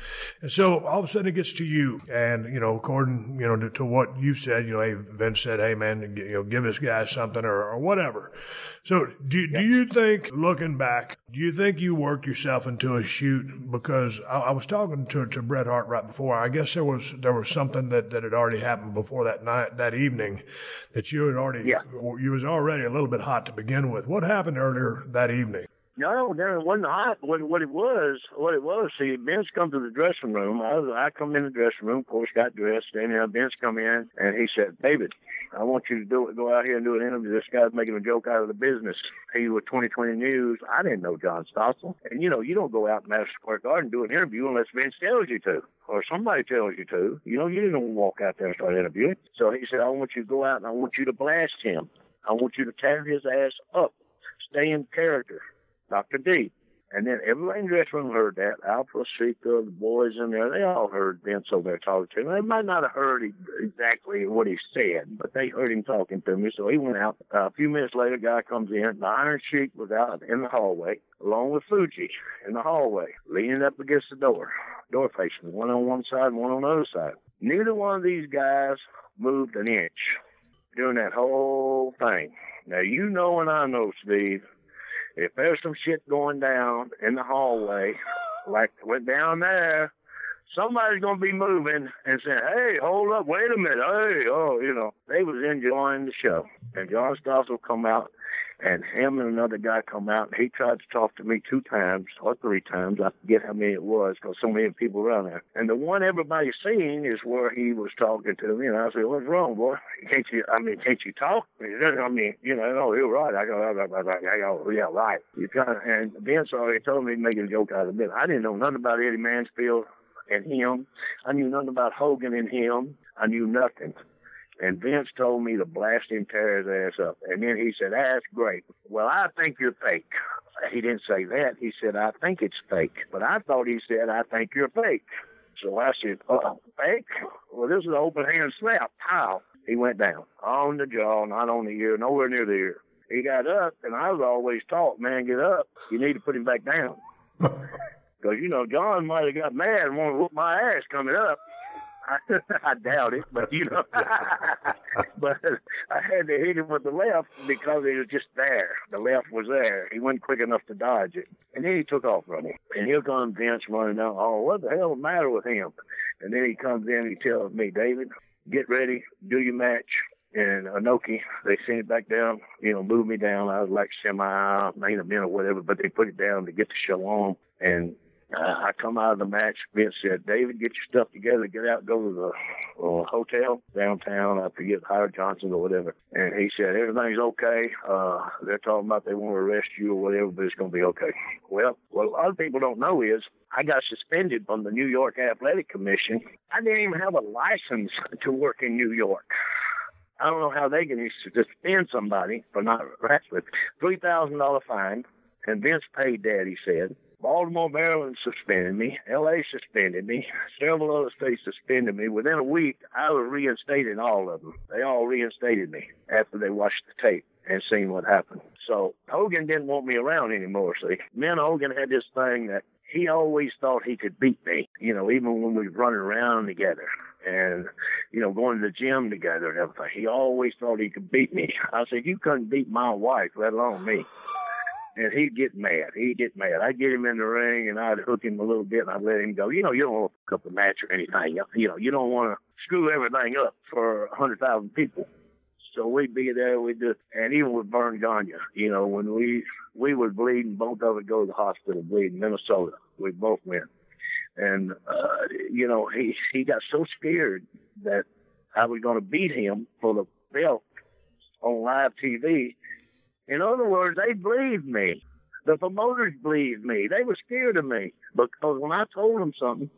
And so all of a sudden it gets to you. And, you know, according, you know, to what you said, you know, hey, Vince said, "Hey, man, you know, give this guy something or whatever." So do you think, looking back, do you think you worked yourself into a shoot? Because I was talking to Bret Hart right before. I guess there was something that had already happened before that night, that evening, that you had already, you was already a little bit hot to begin with. What happened earlier that evening? No, it wasn't hot. What it was, see, Vince come to the dressing room. I come in the dressing room, of course, got dressed, and Vince come in, and he said, "David, I want you to go out here and do an interview. This guy's making a joke out of the business." He was 2020 News. I didn't know John Stossel. And, you know, you don't go out in Madison Square Garden and do an interview unless Vince tells you to, or somebody tells you to. You know, you didn't walk out there and start interviewing. So he said, "I want you to go out and I want you to blast him. I want you to tear his ass up. Stay in character. Dr. D." And then everybody in the dressing room heard that. Alpha, Sika, the boys in there, they all heard Vince over there talking to him. They might not have heard exactly what he said, but they heard him talking to me. So he went out. A few minutes later, a guy comes in. The Iron Sheik was out in the hallway, along with Fuji in the hallway, leaning up against the door facing, one on one side and one on the other side. Neither one of these guys moved an inch during that whole thing. Now, you know and I know, Steve, if there's some shit going down in the hallway, like went down there, somebody's going to be moving and saying, "Hey, hold up, wait a minute, hey," you know. They was enjoying the show. And John Stossel come out, and him and another guy come out, and he tried to talk to me 2 times or 3 times. I forget how many it was because so many people around there. And the one everybody's seen is where he was talking to me, and I said, "What's wrong, boy? Can't you talk?" I mean, you know, "Oh, you're right." I go, "Yeah, right." And Vince already told me making a joke out of it. I didn't know nothing about Eddie Mansfield and him. I knew nothing about Hogan and him. I knew nothing. And Vince told me to blast him, tear his ass up. And then he said, "That's great. Well, I think you're fake." He didn't say that. He said, "I think it's fake." But I thought he said, "I think you're fake." So I said, "Fake? Well, this is an open hand slap." Pow. He went down. On the jaw, not on the ear, nowhere near the ear. He got up, and I was always taught, "Man, get up. You need to put him back down." Because, you know, John might have got mad and wanted to whoop my ass coming up. I doubt it, but, you know. But I had to hit him with the left because he was just there. The left was there. He wasn't quick enough to dodge it. And then he took off running. And here comes Vince running down. "Oh, what the hell is the matter with him?" And then he comes in and he tells me, "David, get ready, do your match, in Anoki. They sent it back down, moved me down. I was like main event or whatever, but they put it down to get the show on. And I come out of the match. Vince said, David, get your stuff together, get out, go to the hotel downtown. I forget, Howard Johnson or whatever. And he said, everything's okay. They're talking about they want to arrest you or whatever, but it's going to be okay. Well, what a lot of people don't know is I got suspended from the New York Athletic Commission. I didn't even have a license to work in New York. I don't know how they can suspend somebody for not wrestling. $3,000 fine, and Vince paid that, he said. Baltimore, Maryland suspended me. L.A. suspended me. Several other states suspended me. Within a week, I was reinstated, all of them. They all reinstated me after they watched the tape and seen what happened. So Hogan didn't want me around anymore, see. Me and Hogan had this thing that he always thought he could beat me, even when we were running around together and, going to the gym together and everything. He always thought he could beat me. I said, you couldn't beat my wife, let alone me. And he'd get mad. I'd get him in the ring, and I'd hook him a little bit, and I'd let him go. You don't want to fuck up the match or anything. You don't want to screw everything up for 100,000 people. So we'd be there. We'd do, and even with Vern Gagne, when we were bleeding, both of us go to the hospital bleeding, Minnesota. We both went. And, he got so scared that I was going to beat him for the belt on live TV. In other words, they believed me. The promoters believed me. They were scared of me because when I told them something,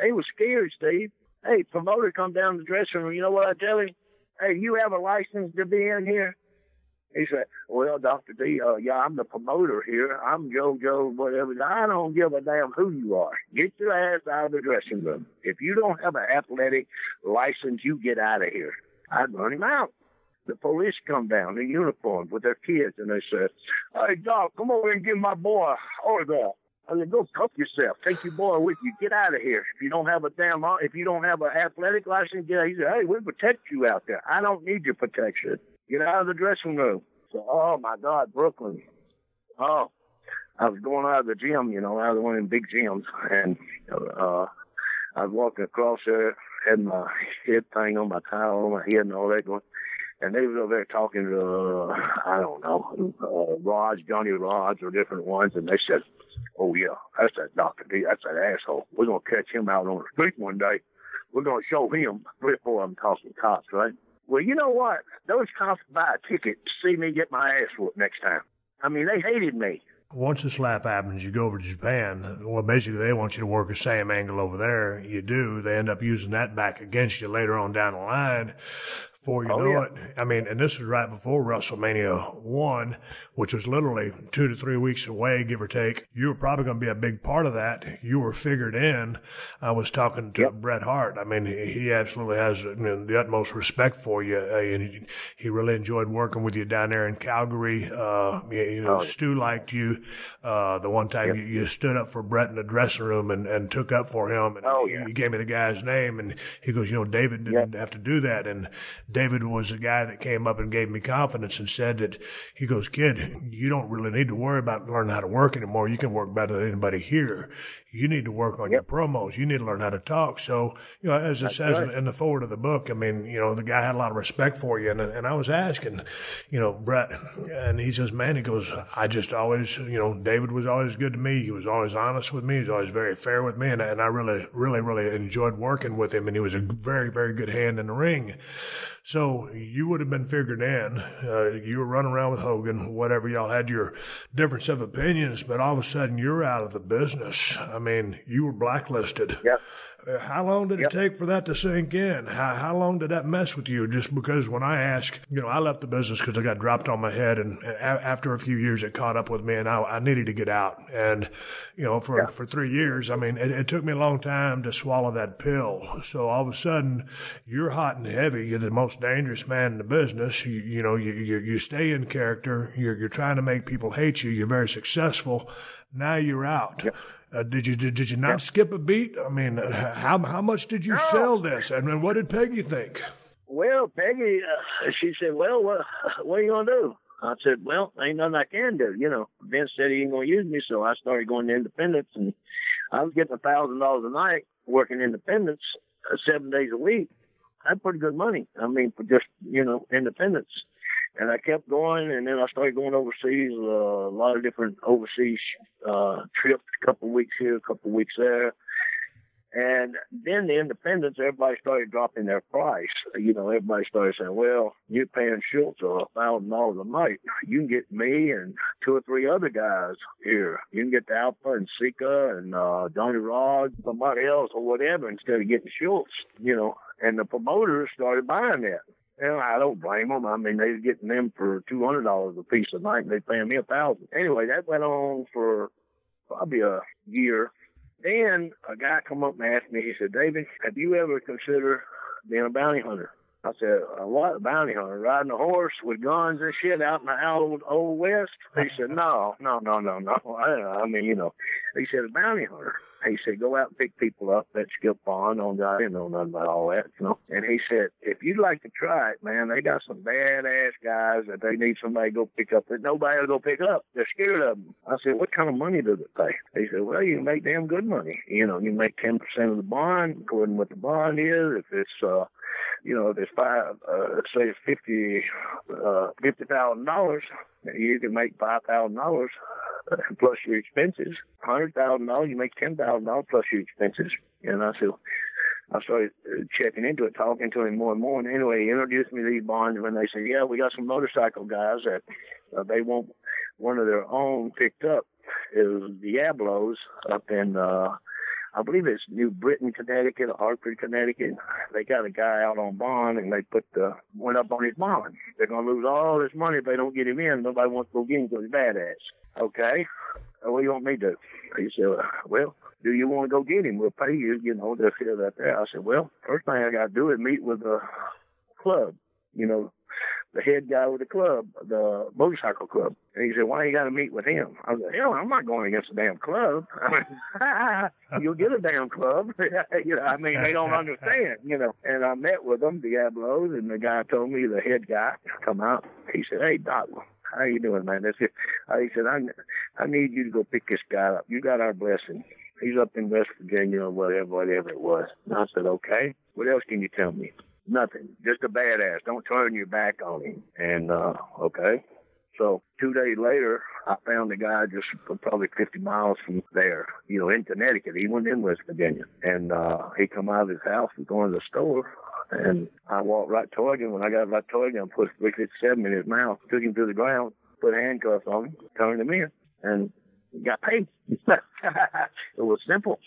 they were scared, Steve. Hey, promoter come down to the dressing room. You know what I tell him? Hey, you have a license to be in here? He said, well, Dr. D, yeah, I'm the promoter here. I'm Joe, whatever. I don't give a damn who you are. Get your ass out of the dressing room. If you don't have an athletic license, you get out of here. I'd run him out. The police come down in uniform with their kids, and they said, hey, Doc, come over and give my boy an autograph. I said, go cuff yourself. Take your boy with you. Get out of here. If you don't have an athletic license, get out. He said, hey, we protect you out there. I don't need your protection. Get out of the dressing room. So, oh, my God, Brooklyn. Oh, I was going out of the gym, out of one of them big gyms, and I was walking across there, had my head thing on my towel on my head and all that going. And they was over there talking to, I don't know, Johnny Rods or different ones. And they said, oh, yeah, that's that Dr. D. That's that asshole. We're going to catch him out on the street one day. We're going to show him 3 or 4 of them talking cops, right? Well, you know what? Those cops buy a ticket to see me get my ass whooped next time. I mean, they hated me. Once the slap happens, you go over to Japan. Well, basically, they want you to work the same angle over there. You do. They end up using that back against you later on down the line. Before you know it. I mean, and this was right before WrestleMania 1, which was literally 2 to 3 weeks away, give or take. You were probably going to be a big part of that. You were figured in. I was talking to Bret Hart. I mean, he absolutely has the utmost respect for you. And he really enjoyed working with you down there in Calgary. Stu liked you. The one time you stood up for Bret in the dressing room and took up for him. And he gave me the guy's name. And he goes, David didn't have to do that. And David was the guy that came up and gave me confidence and said that, he goes, kid, you don't really need to worry about learning how to work anymore. You can work better than anybody here. You need to work on your promos. You need to learn how to talk. So, as it says in the forward of the book, I mean, the guy had a lot of respect for you. And I was asking, Bret, and he says, man, he goes, I just always, David was always good to me. He was always honest with me. He was always very fair with me. And I really, really, really enjoyed working with him. And he was a very, very good hand in the ring. So you would have been figured in. You were running around with Hogan, whatever. Y'all had your difference of opinions, but all of a sudden you're out of the business. I mean, you were blacklisted. Yep. How long did it take for that to sink in? How long did that mess with you? Just because when I asked, I left the business because I got dropped on my head, and after a few years it caught up with me, and I needed to get out. And, for 3 years, I mean, it took me a long time to swallow that pill. So all of a sudden, you're hot and heavy. You're the most dangerous man in the business. You stay in character. You're trying to make people hate you. You're very successful. Now you're out. Yep. Did you not skip a beat? I mean, how much did you sell this? And what did Peggy think? Well, Peggy, she said, well, what are you going to do? I said, well, ain't nothing I can do. Vince said he ain't going to use me, so I started going to independence, and I was getting $1,000 a night working independence 7 days a week. had pretty good money. I mean, for just, independence. And I kept going, and then I started going overseas, a lot of different overseas trips, a couple of weeks here, a couple of weeks there. And then the independents, everybody started dropping their price. Everybody started saying, well, you're paying Schultz $1,000 a night. You can get me and 2 or 3 other guys here. You can get the Alpha and Sika and Johnny Rod, somebody else or whatever, instead of getting Schultz, And the promoters started buying that. And I don't blame them. I mean, they were getting them for $200 a piece a night, and they paying me $1,000. Anyway, that went on for probably a year. Then a guy come up and asked me, he said, David, have you ever considered being a bounty hunter? I said, what, a bounty hunter? Riding a horse with guns and shit out in the old West? He said, no. I mean, he said, a bounty hunter. He said, go out and pick people up at Skip Pond. I didn't know nothing about all that, And he said, if you'd like to try it, man, they got some badass guys that they need somebody to go pick up that nobody will go pick up. They're scared of them. I said, what kind of money does it pay? He said, well, you can make damn good money. You make 10% of the bond, according to what the bond is. If it's, if it's say it's $50,000, you can make $5,000 plus your expenses. $100,000, you make $10,000 plus your expenses. And I started checking into it, talking to him more and more. And anyway, he introduced me to these bonds when they said, yeah, we got some motorcycle guys that they want one of their own picked up. It was Diablos up in, I believe it's New Britain, Connecticut, or Hartford, Connecticut. They got a guy out on bond, and they went up on his bond. They're going to lose all this money if they don't get him in. Nobody wants to go get him because he's badass. Okay, what do you want me to do? He said, well, do you want to go get him? We'll pay you, they'll feel that there. I said, well, first thing I got to do is meet with the club, the head guy with the club, the motorcycle club. And he said, why you got to meet with him? I said, hell, I'm not going against a damn club. You'll get a damn club. I mean, they don't understand, And I met with them, Diablos, and the guy told me, the head guy, come out. He said, hey, Doc, how you doing, man? He said, I need you to go pick this guy up. You got our blessing. He's up in West Virginia or whatever it was. And I said, okay. What else can you tell me? Nothing. Just a badass. Don't turn your back on him. And, okay. So 2 days later, I found the guy just probably 50 miles from there, in Connecticut. He wasn't in West Virginia. And he come out of his house and going to the store. And I walked right toward him. When I got right toward him, I put 357 in his mouth, took him to the ground, put handcuffs on him, turned him in, and got paid. It was simple,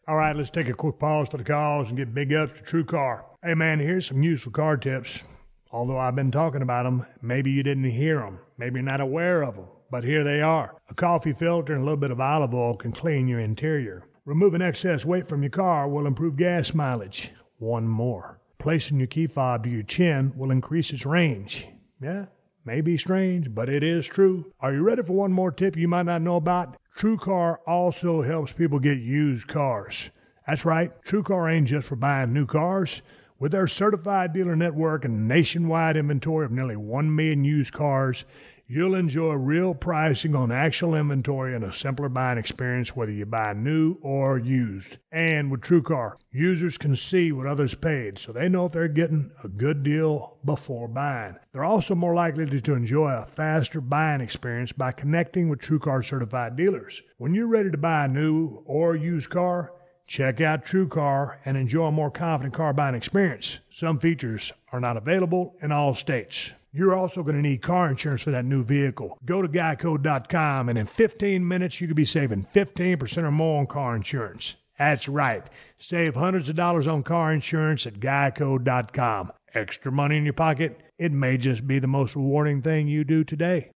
All right, let's take a quick pause for the calls and get big ups to TrueCar. Hey, man, here's some useful car tips. Although I've been talking about them, maybe you didn't hear them. Maybe you're not aware of them, but here they are. A coffee filter and a little bit of olive oil can clean your interior. Removing excess weight from your car will improve gas mileage. One more. Placing your key fob to your chin will increase its range. Yeah, may be strange, but it is true. Are you ready for one more tip you might not know about? TrueCar also helps people get used cars. That's right, TrueCar ain't just for buying new cars. With their certified dealer network and nationwide inventory of nearly 1 million used cars, you'll enjoy real pricing on actual inventory and a simpler buying experience whether you buy new or used. And with TrueCar, users can see what others paid, so they know if they're getting a good deal before buying. They're also more likely to enjoy a faster buying experience by connecting with TrueCar certified dealers. When you're ready to buy a new or used car, check out TrueCar and enjoy a more confident car buying experience. Some features are not available in all states. You're also going to need car insurance for that new vehicle. Go to Geico.com and in 15 minutes you could be saving 15% or more on car insurance. That's right. Save hundreds of dollars on car insurance at Geico.com. Extra money in your pocket? It may just be the most rewarding thing you do today.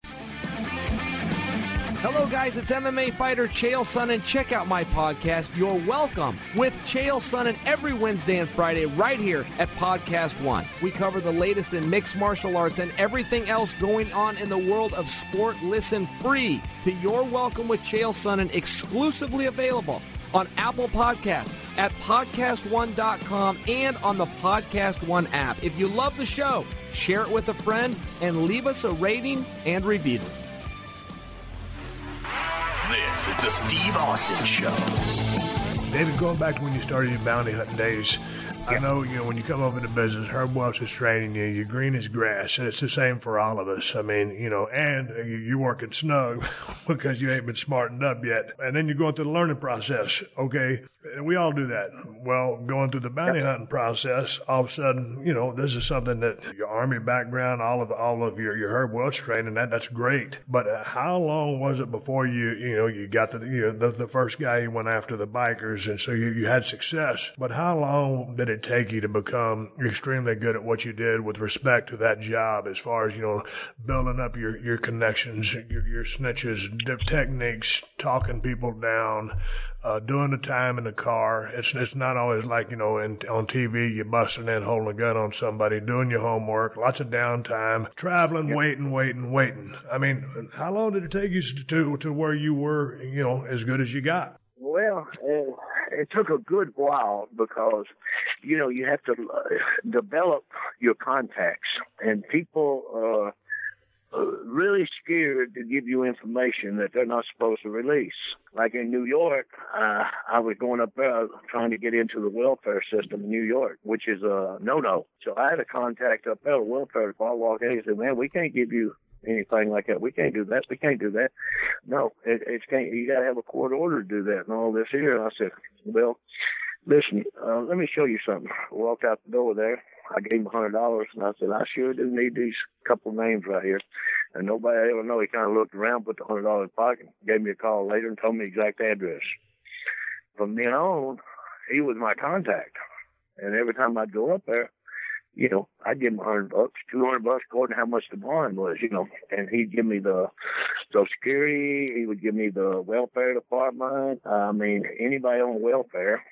Hello, guys. It's MMA fighter Chael Sonnen. Check out my podcast, You're Welcome, with Chael Sonnen every Wednesday and Friday right here at Podcast One. We cover the latest in mixed martial arts and everything else going on in the world of sport. Listen free to You're Welcome with Chael Sonnen, exclusively available on Apple Podcasts, at podcastone.com, and on the Podcast One app. If you love the show, share it with a friend and leave us a rating and review. This is the Steve Austin Show. David, going back to when you started your bounty hunting days, I know, when you come over to business, Herb Welch is training you. You're green as grass, and it's the same for all of us. I mean, and you're working snug because you ain't been smartened up yet. And then you're going through the learning process, okay? And we all do that. Well, going through the bounty hunting process, all of a sudden, this is something that your Army background, all of your Herb Welch training, that's great. But how long was it before you got the first guy you went after the bikers, and so you had success? But how long did it take you to become extremely good at what you did with respect to that job, as far as building up your connections, your snitches, techniques, talking people down, doing the time in the car? It's not always like on TV you're busting in holding a gun on somebody, doing your homework, lots of downtime, traveling, waiting. I mean, how long did it take you to where you were as good as you got? Well, it took a good while because, you have to develop your contacts, and people are really scared to give you information that they're not supposed to release. Like in New York, I was going up there trying to get into the welfare system in New York, which is a no-no. So I had a contact up there, the welfare department, walked in and said, man, we can't give you anything like that. We can't do that. We can't do that. No, it can't. You got to have a court order to do that and all this here. And I said, well, listen, let me show you something. I walked out the door there. I gave him $100, and I said, I sure do need these couple names right here. And nobody ever know. He kind of looked around, put the $100 in his pocket, gave me a call later and told me the exact address. From then on, he was my contact. And every time I'd go up there, I'd give him $100, $200, according to how much the bond was, and he'd give me the Social Security, he would give me the welfare department. I mean, anybody on welfare,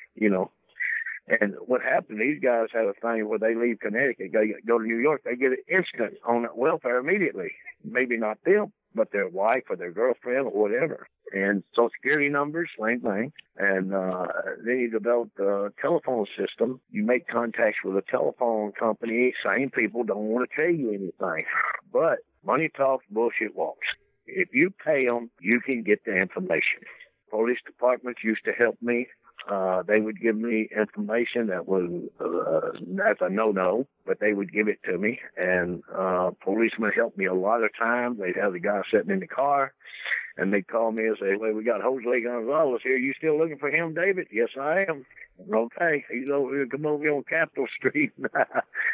And what happened, these guys have a thing where they leave Connecticut, go to New York, they get it instant on welfare immediately. Maybe not them, but their wife or their girlfriend or whatever. And Social Security numbers, same thing. And then you develop the telephone system. You make contacts with a telephone company. Same people don't want to tell you anything. But money talks, bullshit walks. If you pay them, you can get the information. Police departments used to help me. They would give me information that was, that's a no-no, but they would give it to me. And policemen helped me a lot of times. They'd have the guy sitting in the car, and they'd call me and say, well, we got Jose Gonzalez here. You still looking for him, David? Yes, I am. Okay, he's over here. Come over here on Capitol Street.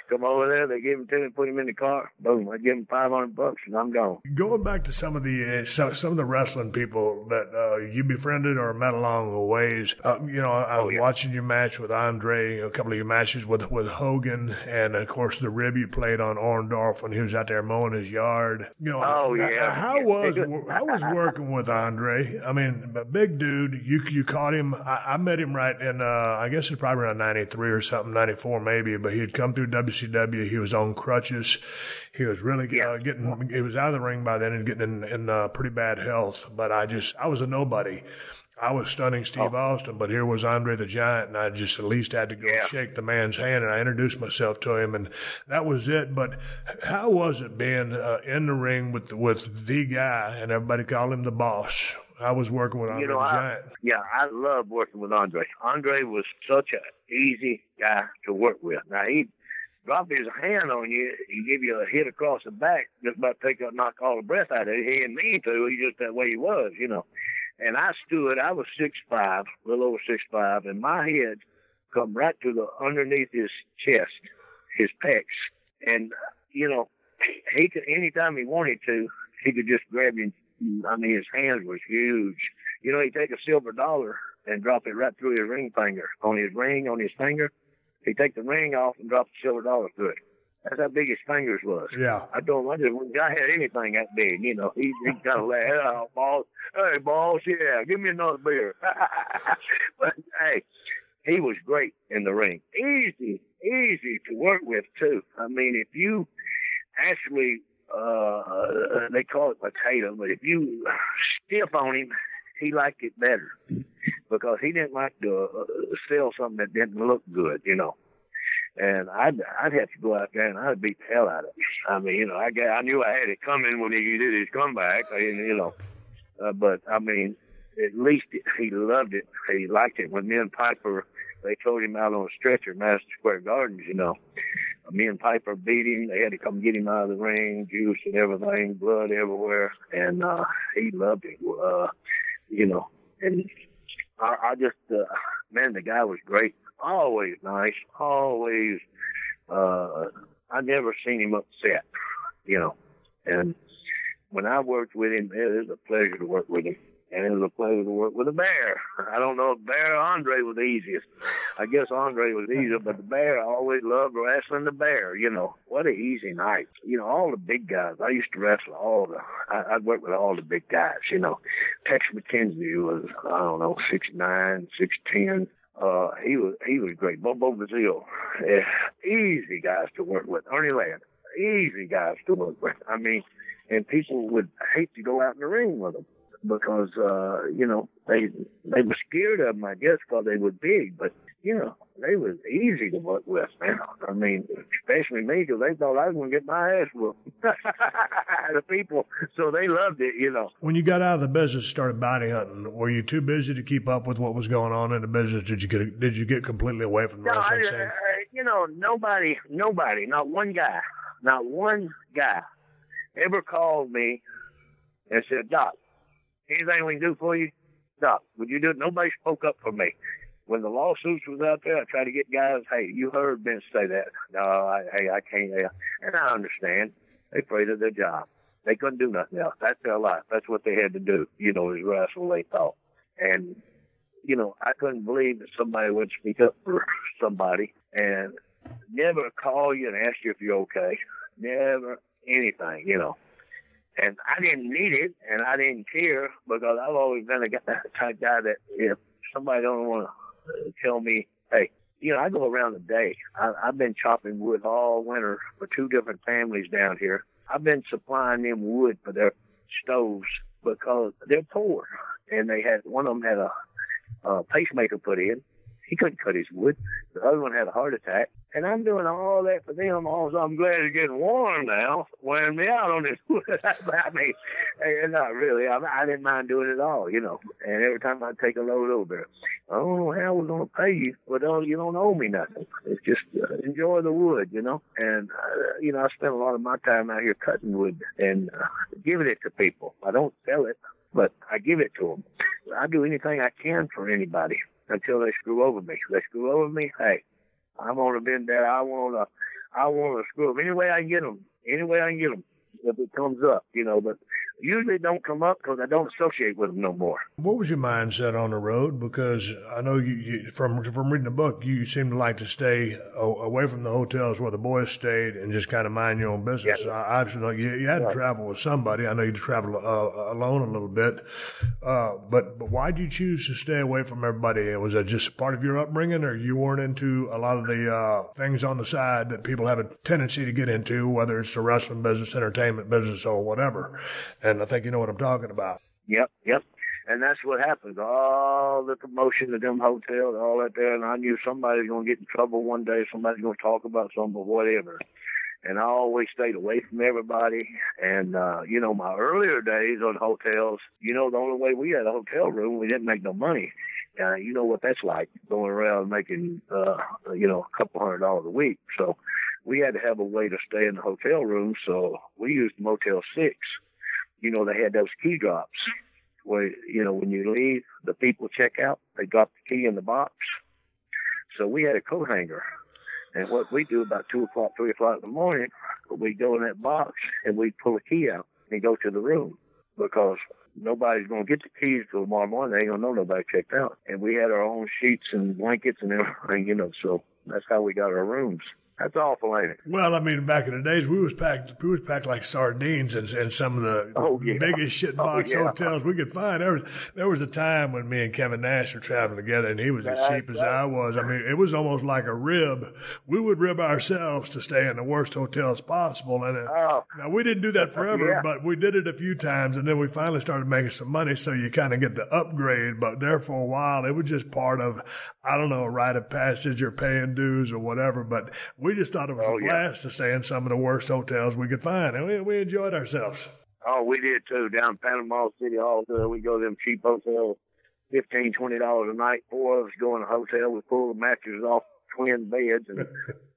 Come over there. They give him to me, put him in the car. Boom, I give him $500, and I'm gone. Going back to some of the wrestling people that you befriended or met along the ways, I was watching your match with Andre, a couple of your matches with Hogan, and of course the rib you played on Orndorff when he was out there mowing his yard. How was working with Andre? I mean, a big dude. You caught him. I met him right in. I guess it's probably around 93 or something, 94 maybe, but he had come through WCW. He was on crutches. He was really he was out of the ring by then and getting in pretty bad health. But I was a nobody. I was stunning Steve Austin, but here was Andre the Giant, and I just at least had to go shake the man's hand, and I introduced myself to him, and that was it. But how was it being in the ring with the guy, and everybody called him the boss? I was working with Andre the Giant. I love working with Andre. Andre was such an easy guy to work with. Now, he'd drop his hand on you, he'd give you a hit across the back, just about knock all the breath out of you. He didn't mean to. He just that way he was, And I was 6'5", a little over 6'5", and my head come right to the underneath his chest, his pecs. And, he could, anytime he wanted to, he could just grab you. I mean, his hands was huge. He'd take a silver dollar and drop it right through his ring finger. On his ring, on his finger, he'd take the ring off and drop the silver dollar through it. That's how big his fingers was. Yeah. I told him, when I had anything that big, he kind of laughed, oh, boss. Hey, boss, yeah, give me another beer. But, hey, he was great in the ring. Easy to work with, too. I mean, if you actually, they call it potato, but if you stiff on him, he liked it better because he didn't like to sell something that didn't look good, And I'd have to go out there and I'd beat the hell out of him. I mean, I knew I had it coming when he did his comeback, but I mean, at least he loved it. He liked it when me and Piper they towed him out on a stretcher, Madison Square Gardens, you know. Me and Piper beat him. They had to come get him out of the ring, juice and everything, blood everywhere. And he loved it, you know. And I just, man, the guy was great. Always nice. Always, I never seen him upset, you know. And when I worked with him, it was a pleasure to work with him. And it was a pleasure to work with the Bear. I don't know if Bear or Andre was the easiest. I guess Andre was easier, but the Bear, I always loved wrestling the Bear, you know. What an easy night. You know, all the big guys. I used to wrestle I'd work with all the big guys, you know. Tex McKenzie was, I don't know, 6'9", 6'10". He was great. Bobo Brazil. Easy guys to work with. Ernie Ladd. Easy guys to work with. I mean, and people would hate to go out in the ring with them. Because, you know, they were scared of them, I guess, because they were big. But, you know, they was easy to work with, man. I mean, especially me, because they thought I was going to get my ass whooped. The people, so they loved it, you know. When you got out of the business and started bounty hunting, were you too busy to keep up with what was going on in the business? Did you get completely away from the wrestling scene? You know, nobody, not one guy ever called me and said, Doc, anything we can do for you? Doc, would you do it? Nobody spoke up for me. When the lawsuits was out there, I tried to get guys, hey, you heard Vince say that. No, I can't. And I understand. They afraid of their job. They couldn't do nothing else. That's their life. That's what they had to do, you know, is wrestle, they thought. And, you know, I couldn't believe that somebody would speak up for somebody and never call you and ask you if you're okay. Never anything, you know. And I didn't need it, and I didn't care, because I've always been a type guy that if somebody don't want to tell me, hey, you know, I go around the day. I've been chopping wood all winter for 2 different families down here. I've been supplying them wood for their stoves because they're poor. And one of them had a pacemaker put in. He couldn't cut his wood. The other one had a heart attack. And I'm doing all that for them. Also, I'm glad it's getting warm now, wearing me out on this wood. I mean, not really. I didn't mind doing it all, you know. And every time I take a load over there, I don't know how we're going to pay you, but you don't owe me nothing. It's just enjoy the wood, you know. And, you know, I spend a lot of my time out here cutting wood and giving it to people. I don't sell it, but I give it to them. I do anything I can for anybody until they screw over me. If they screw over me, hey, I'm going to bend that. I want to screw them any way I can get them. Any way I can get them if it comes up, you know. But usually don't come up because I don't associate with them no more. What was your mindset on the road? Because I know you from reading the book, you seem to like to stay away from the hotels where the boys stayed and just kind of mind your own business. Yeah. Obviously, you had to travel with somebody. I know you traveled alone a little bit. But why did you choose to stay away from everybody? Was that just part of your upbringing, or you weren't into a lot of the things on the side that people have a tendency to get into, whether it's the wrestling business, entertainment business, or whatever? And I think you know what I'm talking about. Yep. And that's what happens. All the promotion of them hotels, all that there, and I knew somebody's going to get in trouble one day. Somebody's going to talk about something or whatever. And I always stayed away from everybody. And, you know, my earlier days on hotels, you know, the only way we had a hotel room, we didn't make no money. You know what that's like, going around making, you know, a couple $100 a week. So we had to have a way to stay in the hotel room. So we used Motel 6. You know, they had those key drops where, you know, when you leave, the people check out, they drop the key in the box. So we had a coat hanger. And what we do about 2 o'clock, 3 o'clock in the morning, we go in that box and we pull a key out and go to the room, because nobody's going to get the keys till tomorrow morning. They ain't going to know nobody checked out. And we had our own sheets and blankets and everything, you know, so that's how we got our rooms. That's awful, ain't it? Well, I mean, back in the days, we was packed like sardines in some of the biggest shitbox hotels we could find. There was a time when me and Kevin Nash were traveling together, and he was as cheap as I was. I mean, it was almost like a rib. We would rib ourselves to stay in the worst hotels possible. And now we didn't do that forever, but we did it a few times, and then we finally started making some money, so you kind of get the upgrade. But there for a while, it was just part of, I don't know, a rite of passage or paying dues or whatever. But we just thought it was a blast to stay in some of the worst hotels we could find, and we enjoyed ourselves. Oh, we did too. Down Panama City Hall, we go to them cheap hotels. $15, $20 a night. 4 of us go in a hotel. We pull the mattresses off twin beds, and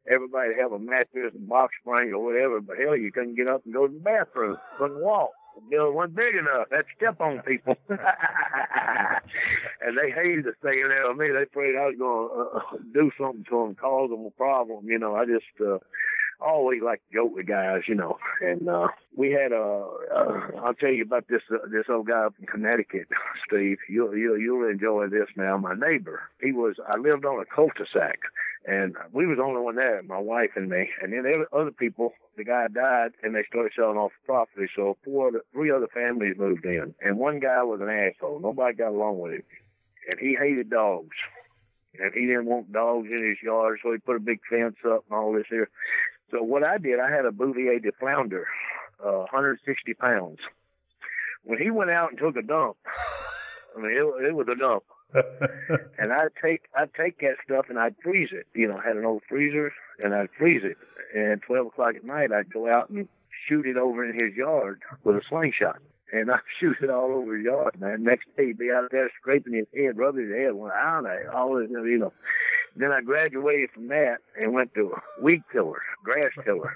everybody have a mattress and box spring or whatever. But hell, you couldn't get up and go to the bathroom. Couldn't walk. The building wasn't big enough. That'd step on people. And they hated to stay in there with me. They afraid I was going to do something to them, cause them a problem. You know, I just always like to joke with guys, you know. And we had I'll tell you about this old guy up in Connecticut, Steve. You'll enjoy this now. My neighbor, I lived on a cul-de-sac. And we was the only one there, my wife and me. And then other people, the guy died, and they started selling off the property. So 3 other families moved in. And one guy was an asshole. Nobody got along with him. And he hated dogs. And he didn't want dogs in his yard, so he put a big fence up and all this here. So what I did, I had a Bouvier de Flounder, 160 pounds. When he went out and took a dump, I mean, it was a dump. And I'd take that stuff and I'd freeze it. You know, I had an old freezer and I'd freeze it. And 12 o'clock at night, I'd go out and shoot it over in his yard with a slingshot. And I'd shoot it all over his yard. And next day, he'd be out there scraping his head, rubbing his head. Well, I don't know, all this, you know. Then I graduated from that and went to weed tiller, grass tiller.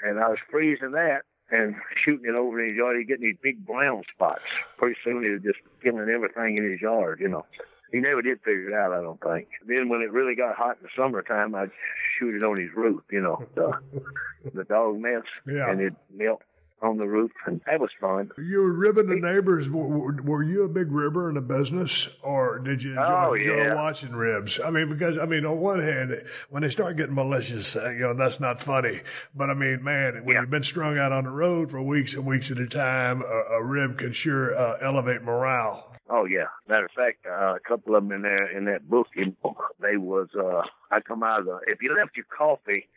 And I was freezing that and shooting it over in his yard. He'd get these big brown spots. Pretty soon he was just killing everything in his yard, you know. He never did figure it out, I don't think. Then when it really got hot in the summertime, I'd shoot it on his roof, you know, the dog mess, and it'd melt on the roof, and that was fun. You were ribbing the neighbors. Were you a big ribber in the business, or did you enjoy watching ribs? I mean, because, I mean, on one hand, when they start getting malicious, you know, that's not funny. But, I mean, man, when you've been strung out on the road for weeks and weeks at a time, a rib can sure elevate morale. Oh, yeah. Matter of fact, a couple of them in there, in that book, they was, I come out of if you left your coffee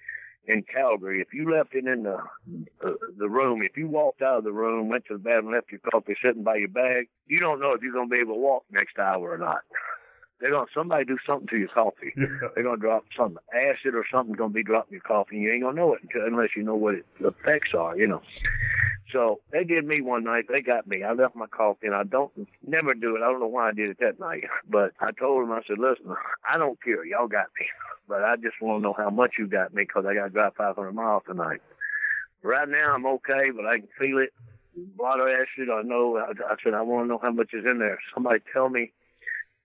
in Calgary, if you left it in the room, if you walked out of the room, went to the bathroom, left your coffee sitting by your bag, you don't know if you're going to be able to walk next hour or not. Somebody do something to your coffee. Yeah. They're going to drop something, acid or something going to be dropping your coffee, and you ain't going to know it unless you know what the effects are, you know. So they did me one night. They got me. I left my coffee, and I never do it. I don't know why I did it that night. But I told them, I said, listen, I don't care. Y'all got me. But I just want to know how much you got me because I got to drive 500 miles tonight. Right now, I'm okay, but I can feel it. Bladder acid, I know. I said, I want to know how much is in there. Somebody tell me,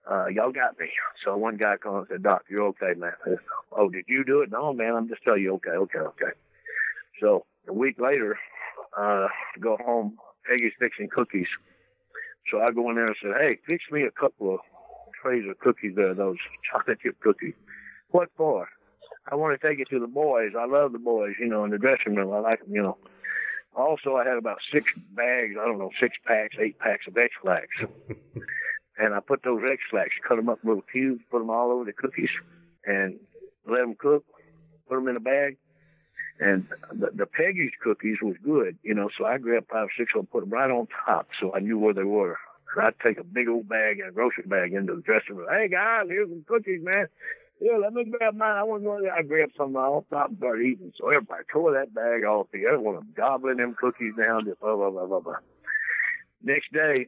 y'all got me. So one guy called and said, Doc, you're okay, man. I said, oh, did you do it? No, man, I'm just telling you, okay. So a week later, go home, Peggy's fixing cookies. So I go in there and said, hey, fix me a couple of trays of cookies there, those chocolate chip cookies. What for? I want to take it to the boys. I love the boys, you know, in the dressing room. I like them, you know. Also, I had about 6 bags, 6 packs, 8 packs of X-Lax. And I put those X-Lax, cut them up in little cubes, put them all over the cookies, and let them cook, put them in a bag. And the Peggy's cookies was good, you know, so I grabbed 5 or 6 of them, put them right on top so I knew where they were. So I'd take a big old bag and a grocery bag into the dressing room. Hey, guys, here's some cookies, man. Yeah, let me grab mine. I want to know that. I grabbed some off top and started eating. So everybody tore that bag off. Everyone was gobbling them cookies down. Just blah, blah, blah, blah, blah. Next day,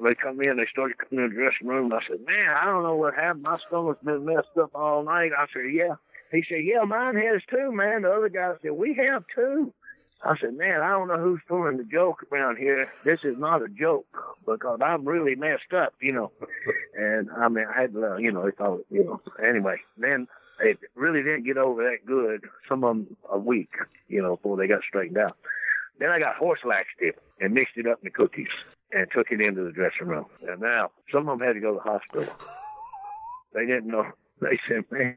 they come in. They started coming in the dressing room. And I said, man, I don't know what happened. My stomach's been messed up all night. I said, yeah. He said, yeah, mine has too, man. The other guy said, we have too. I said, man, I don't know who's pulling the joke around here. This is not a joke because I'm really messed up, you know. And, I mean, I had to, you know, they thought, you know. Anyway, then it really didn't get over that good, some of them a week, you know, before they got straightened out. Then I got horse laxative and mixed it up in the cookies and took it into the dressing room. And now, some of them had to go to the hospital. They didn't know. They said, man,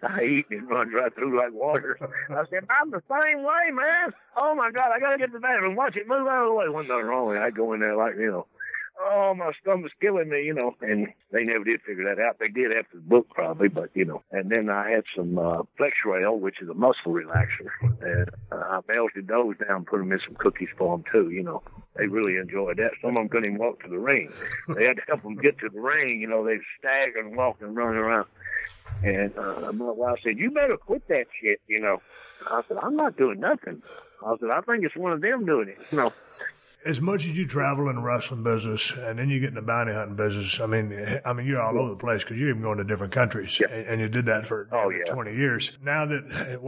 I eat and it runs right through like water. I said, I'm the same way, man. Oh, my God, I got to get to the bathroom. Watch it move out of the way. Wasn't nothing wrong with it. I'd go in there like, you know, oh, my stomach's killing me, you know. And they never did figure that out. They did after the book probably, but, you know. And then I had some Flexrail, which is a muscle relaxer. And I melted those down and put them in some cookies for them, too, you know. They really enjoyed that. Some of them couldn't even walk to the ring. They had to help them get to the ring. You know, they'd stagger and walk and run around. And my wife said, you better quit that shit, you know. I said, I'm not doing nothing. I said, I think it's one of them doing it, you know. as much as you travel in the wrestling business and then you get in the bounty hunting business, I mean, you're all over the place because you're even going to different countries, and you did that for 20 years. Now that,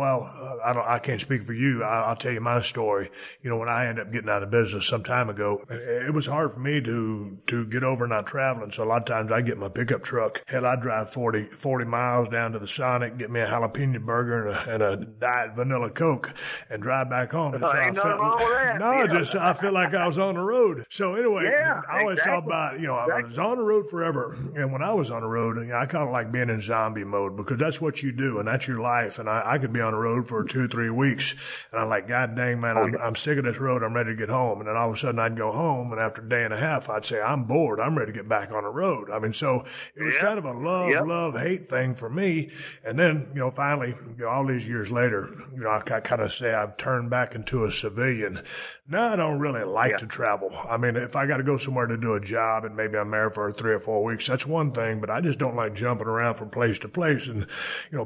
I can't speak for you. I'll tell you my story. You know, when I ended up getting out of business some time ago, it was hard for me to get over not traveling. So a lot of times I get my pickup truck. Hell, I drive 40 miles down to the Sonic, get me a jalapeno burger and a diet vanilla Coke, and drive back home. Ain't nothing wrong with that. No, I feel like I was on the road. So anyway, I always talk about, I was on the road forever. And when I was on the road, I kind of like being in zombie mode because that's what you do and that's your life. And I could be on the road for 2-3 weeks and I'm like, God dang, man, I'm sick of this road. I'm ready to get home. And then all of a sudden I'd go home, and after a day and a half, I'd say, I'm bored. I'm ready to get back on the road. I mean, so it was kind of a love, hate thing for me. And then, finally, all these years later, I kind of say I've turned back into a civilian. Now I don't really like to travel. I mean, if I got to go somewhere to do a job and maybe I'm there for 3 or 4 weeks, that's one thing, but I just don't like jumping around from place to place. And,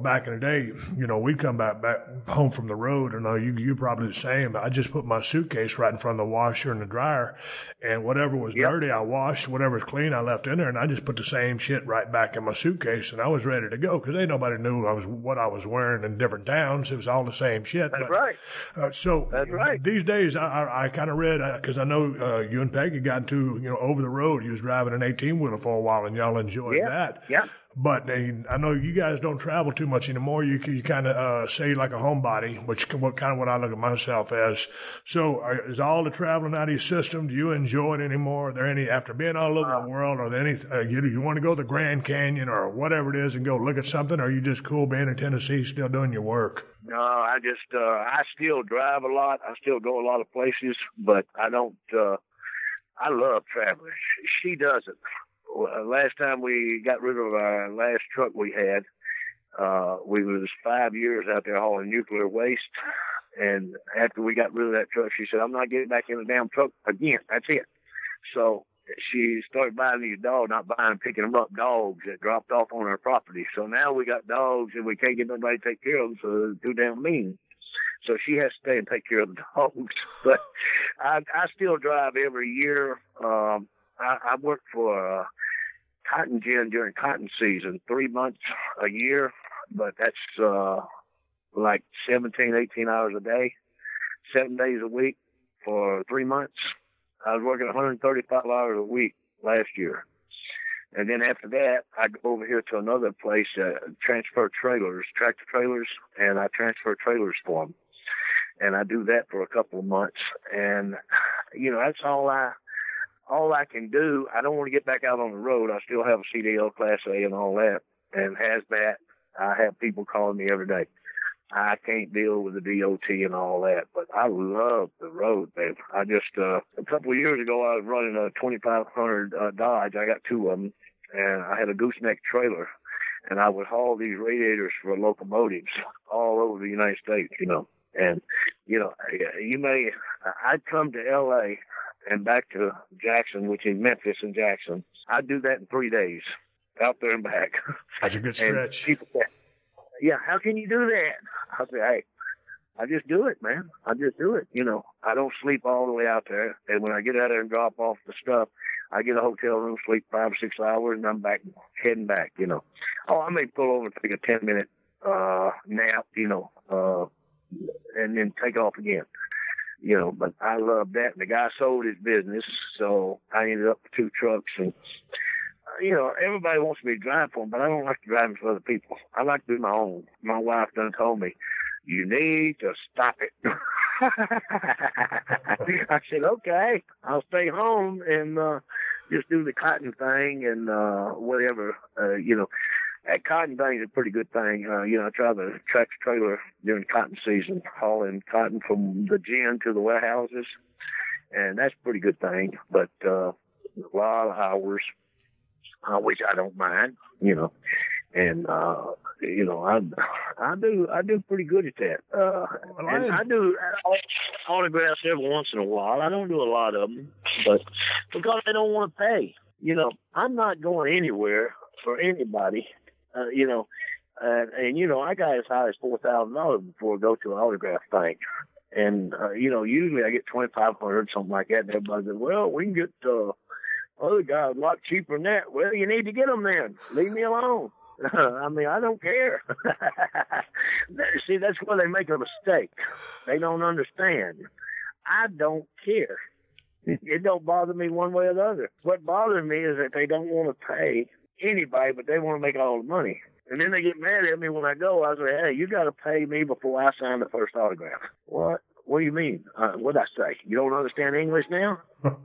back in the day, we'd come back home from the road, and you're probably the same. I just put my suitcase right in front of the washer and the dryer, and whatever was dirty, I washed. Whatever's clean, I left in there, and I just put the same shit right back in my suitcase, and I was ready to go because ain't nobody knew what I was wearing in different towns. It was all the same shit. That's right. So that's right. These days, I kind of read, because I know you and Peggy got into, over the road. You was driving an 18-wheeler for a while, and y'all enjoyed that. Yeah. But I know you guys don't travel too much anymore. You kind of say like a homebody, which what I look at myself as. So is all the traveling out of your system? Do you enjoy it anymore? Are there any, after being all over the world, are there any, you want to go to the Grand Canyon or whatever it is and go look at something? Or are you just cool being in Tennessee, still doing your work? No, I just, I still drive a lot. I still go a lot of places, but I don't, I love traveling. She doesn't. Last time we got rid of our last truck we had, we was 5 years out there hauling nuclear waste. And after we got rid of that truck, she said, I'm not getting back in the damn truck again. That's it. So she started buying these dogs, not buying and picking them up, dogs that dropped off on our property. So now we got dogs and we can't get nobody to take care of them, so they're too damn mean. So she has to stay and take care of the dogs. But I still drive every year. I work for cotton gin during cotton season, 3 months a year, but that's like 17, 18 hours a day, 7 days a week for 3 months. I was working 135 hours a week last year. And then after that, I go over here to another place, transfer trailers, tractor trailers, and I transfer trailers for them. And I do that for a couple of months. And, that's all I can do. I don't want to get back out on the road. I still have a CDL Class A and all that, and hazmat. I have people calling me every day. I can't deal with the DOT and all that, but I love the road, man. I just, a couple of years ago, I was running a 2500 Dodge. I got two of them, and I had a gooseneck trailer, and I would haul these radiators for locomotives all over the United States, And, I'd come to L.A., and back to Jackson, which is Memphis and Jackson. I'd do that in 3 days, out there and back. That's a good stretch. People say, yeah, how can you do that? I say, hey, I just do it, man. I just do it. I don't sleep all the way out there. And when I get out there and drop off the stuff, I get a hotel room, sleep 5 or 6 hours, and I'm heading back, Oh, I may pull over and take a 10-minute nap, and then take off again. But I love that. And the guy sold his business, so I ended up with 2 trucks. And, everybody wants me to drive for them, but I don't like to drive for other people. I like to do my own. My wife done told me, you need to stop it. I said, okay, I'll stay home and just do the cotton thing and whatever, That cotton thing is a pretty good thing. I drive a tractor trailer during cotton season, hauling cotton from the gin to the warehouses, and that's a pretty good thing. But a lot of hours, which I don't mind, and I do pretty good at that. And I do autographs every once in a while. I don't do a lot of them, but because I don't want to pay. I'm not going anywhere for anybody. I got as high as $4,000 before I go to an autograph thing. And, usually I get 2,500, something like that. And everybody says, well, we can get other guys a lot cheaper than that. Well, you need to get them then. Leave me alone. I mean, I don't care. See, that's where they make a mistake. They don't understand. I don't care. It don't bother me one way or the other. What bothers me is that they don't want to pay anybody, but they want to make all the money. And then they get mad at me when I go. I say, hey, you got to pay me before I sign the first autograph. What? What do you mean? What'd I say? You don't understand English now?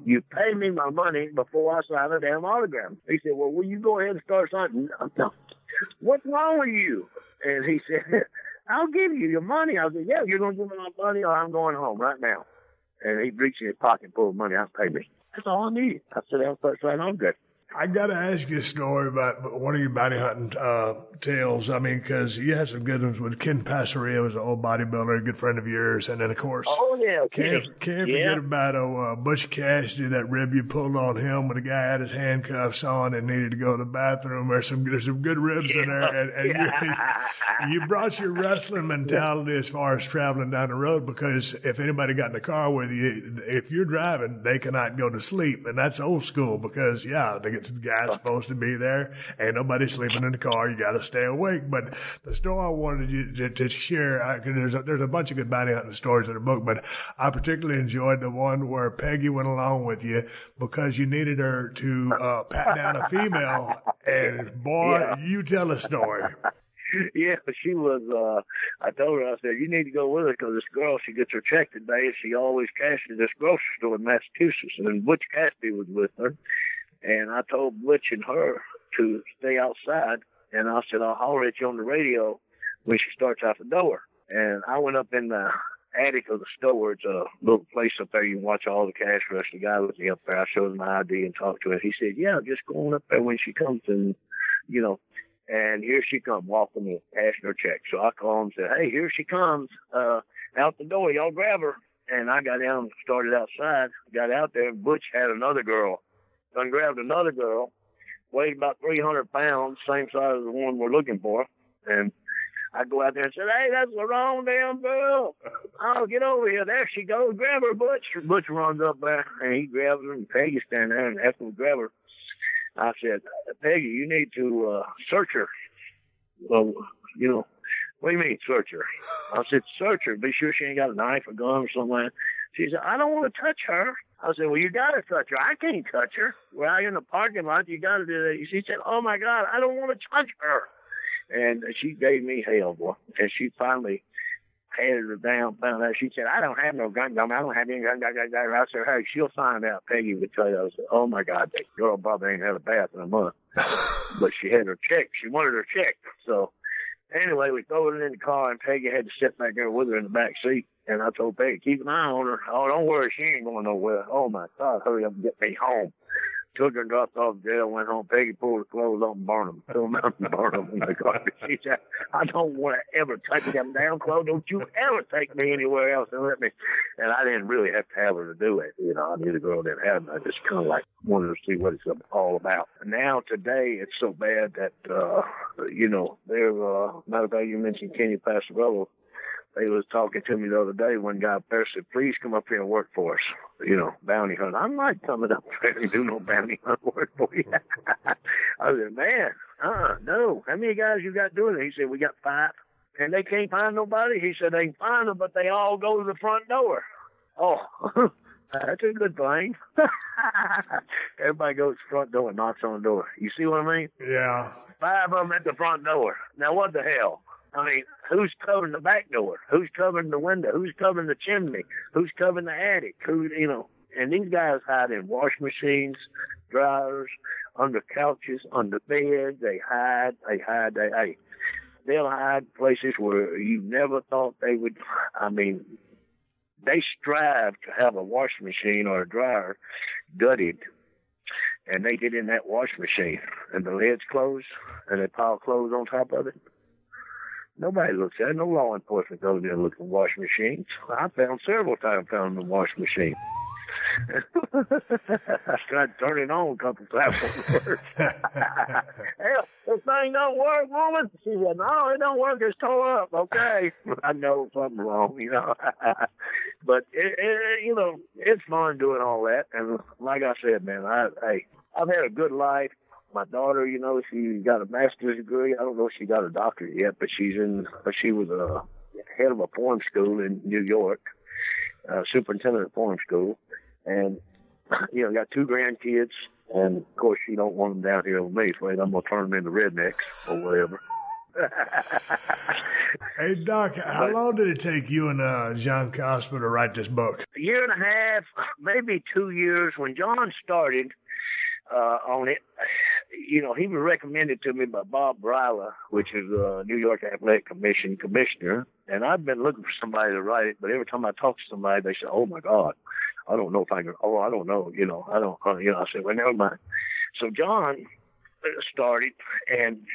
You pay me my money before I sign a damn autograph. He said, well, will you go ahead and start signing? No. What's wrong with you? And he said, I'll give you your money. I said, yeah, you're going to give me my money or I'm going home right now. And he reached in his pocket full of money. I'll pay me. That's all I needed. I said, I'll start signing autographs. I got to ask you a story about one of your bounty hunting tales. I mean, because you had some good ones with Ken Passeria, was an old bodybuilder, a good friend of yours. And then, of course, can't forget about Butch Cassidy, that rib you pulled on him when the guy had his handcuffs on and needed to go to the bathroom. There's some good ribs in there. And you brought your wrestling mentality as far as traveling down the road, because if anybody got in the car with you, if you're driving, they cannot go to sleep. And that's old school because, the guy's supposed to be there. Ain't nobody sleeping in the car. You got to stay awake. But the story I wanted you to share, there's a bunch of good bounty hunting stories in the book, but I particularly enjoyed the one where Peggy went along with you because you needed her to pat down a female. And boy, you tell a story. Yeah, she was, I told her, I said, you need to go with her because this girl, she gets her check today and she always cashes at this grocery store in Massachusetts. And Butch Cassidy was with her. And I told Butch and her to stay outside. And I said, I'll holler at you on the radio when she starts out the door. And I went up in the attic of the store. It's a little place up there. You can watch all the cash rush. The guy was up there. I showed him my ID and talked to her. He said, yeah, just go on up there when she comes and, and here she comes walking in, cashing her check. So I called him and said, hey, here she comes out the door. Y'all grab her. And I got down and started outside. Got out there, and Butch had another girl. Done grabbed another girl, weighed about 300 pounds, same size as the one we're looking for. And I go out there and said, hey, that's the wrong damn girl. Oh, get over here. There she goes. Grab her, Butch. Butch runs up there, and he grabs her, and Peggy's standing there, and after we grab her, I said, Peggy, you need to search her. Well, what do you mean, search her? I said, search her. Be sure she ain't got a knife or gun or something like that. She said, I don't want to touch her. I said, well, you got to touch her. I can't touch her. We're out in the parking lot. You got to do that. She said, oh, my God, I don't want to touch her. And she gave me hell, boy. And she finally handed her down. She said, I don't have no gun. I don't have any gun. I said, hey, she'll find out. Peggy would tell you. I said, oh, my God, that girl probably ain't had a bath in a month. But she had her check. She wanted her check. So anyway, we throw it in the car, and Peggy had to sit back there with her in the back seat. And I told Peggy, keep an eye on her. Oh, don't worry, she ain't going nowhere. Oh, my God, hurry up and get me home. Took her and dropped off jail, went home. Peggy pulled her clothes off and burned them. Threw them out and burned them in the garbage. She said, I don't want to ever touch them damn clothes. Don't you ever take me anywhere else and let me. And I didn't really have to have her to do it. I knew the girl didn't have it. I just kind of wanted to see what it's all about. Now, today, it's so bad that, matter of fact, you mentioned Kenny Passerello. They was talking to me the other day. One guy up there said, please come up here and work for us. Bounty hunt. I'm not coming up there and do no bounty hunt work for you. I said, man, no. How many guys you got doing it? He said, we got 5. And they can't find nobody? He said, they can find them, but they all go to the front door. Oh, that's a good thing. Everybody goes to the front door and knocks on the door. You see what I mean? Yeah. 5 of them at the front door. Now, what the hell? I mean, who's covering the back door? Who's covering the window? Who's covering the chimney? Who's covering the attic? And these guys hide in wash machines, dryers, under couches, under beds. They hide. They'll hide places where you never thought they would. I mean, they strive to have a wash machine or a dryer gutted, and they get in that wash machine, and the lid's closed, and they pile clothes on top of it. Nobody looks at it. No law enforcement goes in and looks at wash machines. I found several times in the wash machine. I tried to turn it on a couple times. Hell, this thing don't work, woman. She said, no, it don't work. It's tore up. Okay. I know something wrong, you know. But, you know, it's fun doing all that. And like I said, man, I've had a good life. My daughter, you know, she got a master's degree. I don't know if she got a doctorate yet, but she was a head of a farm school in New York, superintendent of farm school. And, you know, got 2 grandkids. And, of course, she don't want them down here with me, so I'm going to turn them into rednecks or whatever. Hey, Doc, how long did it take you and John Cosper to write this book? A year and a half, maybe 2 years. When John started on it, you know, he was recommended to me by Bob Bryla, which is the New York Athletic Commission commissioner. And I've been looking for somebody to write it, but every time I talk to somebody, they say, oh, my God, I don't know if I can. Oh, I don't know. You know, I don't, you know, I said, well, never mind. So John started, and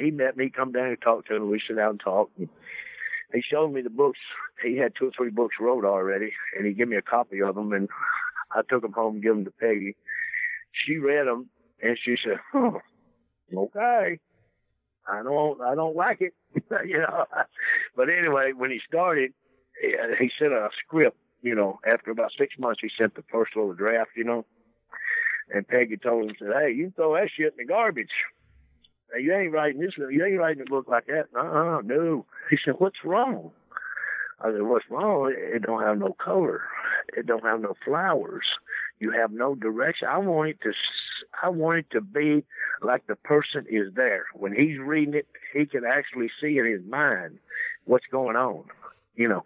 he met me, come down and talk to him. We sit down and talk. And he showed me the books. He had 2 or 3 books wrote already, and he gave me a copy of them, and I took them home and gave them to Peggy. She read them, and she said, oh, okay. I don't like it, you know. But anyway, when he started, he sent a script, you know. After about 6 months, he sent the first little draft, you know. And Peggy told him, said, hey, you can throw that shit in the garbage. Now, you ain't writing a book like that. No. He said, what's wrong? I said, what's wrong? It don't have no color. It don't have no flowers. You have no direction. I want it to be like the person is there. When he's reading it, he can actually see in his mind what's going on. You know,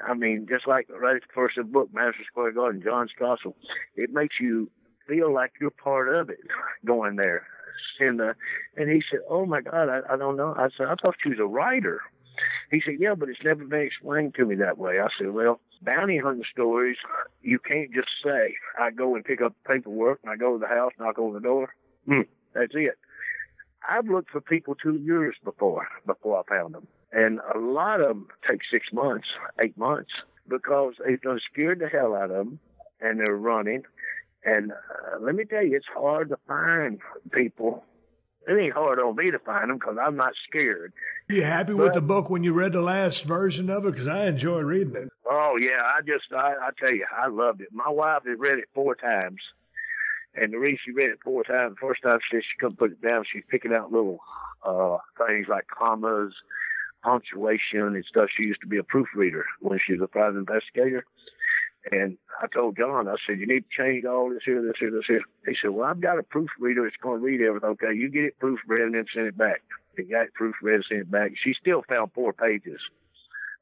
I mean, just like right at the first of the book, Madison Square Garden, John Stossel, it makes you feel like you're part of it going there. And he said, oh, my God, I don't know. I said, I thought you was a writer. He said, yeah, but it's never been explained to me that way. I said, well, bounty hunting stories, you can't just say, I go and pick up paperwork, and I go to the house, knock on the door. That's it. I've looked for people 2 years before I found them. And a lot of them take 6 months, 8 months, because they've done scared the hell out of them, and they're running. And let me tell you, it's hard to find people. It ain't hard on me to find them because I'm not scared. Are you happy with the book when you read the last version of it? Because I enjoyed reading it. Oh, yeah. I tell you, I loved it. My wife has read it 4 times. And the reason she read it 4 times, the first time she said she couldn't put it down, she's picking out little things like commas, punctuation, and stuff. She used to be a proofreader when she was a private investigator. And I told John, I said, you need to change all this here, this here, this here. He said, well, I've got a proofreader that's going to read everything. Okay, you get it proofread and then send it back. He got it proofread and sent it back. She still found 4 pages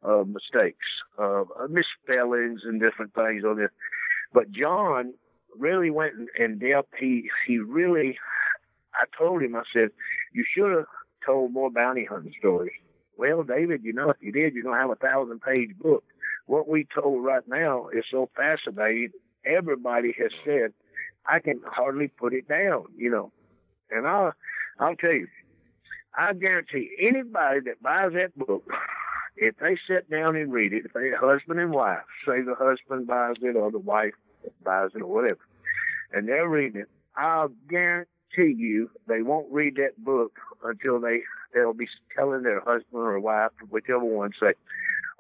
of mistakes, misspellings and different things on it. But John really went in depth. He really, I told him, I said, you should have told more bounty hunting stories. Well, David, you know, if you did, you're going to have a 1,000-page book. What we told right now is so fascinating. Everybody has said, I can hardly put it down, you know. And I'll tell you, I guarantee anybody that buys that book, if they sit down and read it, if they're husband and wife, say the husband buys it or the wife buys it or whatever, and they're reading it, I'll guarantee you they won't read that book until they'll be telling their husband or wife, whichever one, say,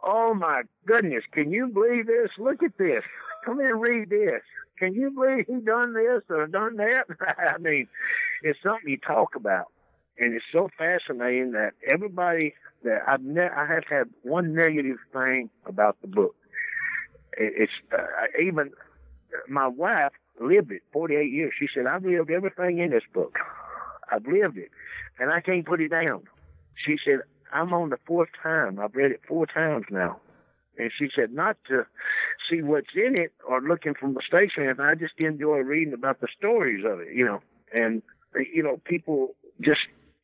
oh, my goodness, can you believe this? Look at this. Come here and read this. Can you believe he done this or done that? I mean, it's something you talk about. And it's so fascinating that everybody that I have had one negative thing about the book. It's even my wife lived it 48 years. She said, I've lived everything in this book. I've lived it, and I can't put it down. She said, I'm on the 4th time. I've read it 4 times now. And she said, not to see what's in it or looking for mistakes or anything. I just enjoy reading about the stories of it, you know. And, you know, people just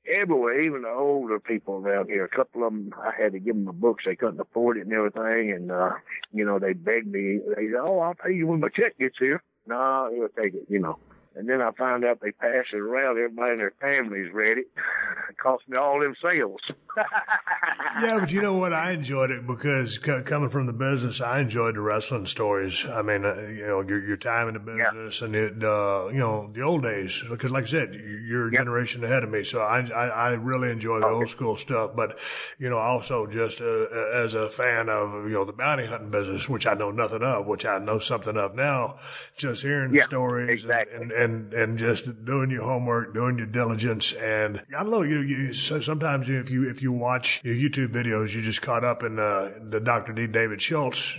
everywhere, even the older people around here, a couple of them, I had to give them the books. They couldn't afford it and everything. And, you know, they begged me. They said, oh, I'll pay you when my check gets here. No, he'll take it, you know. And then I found out they pass it around. Everybody in their family's read it. It cost me all them sales. Yeah, but you know what? I enjoyed it because coming from the business, I enjoyed the wrestling stories. I mean, your time in the business and the old days. Because, like I said, you're a generation ahead of me, so I really enjoy the old school stuff. But also just as a fan of the bounty hunting business, which I know nothing of, which I know something of now, just hearing the stories and just doing your homework, doing your diligence, and I don't know. You sometimes if you watch your YouTube videos, you just caught up in the Dr. D. David Schultz,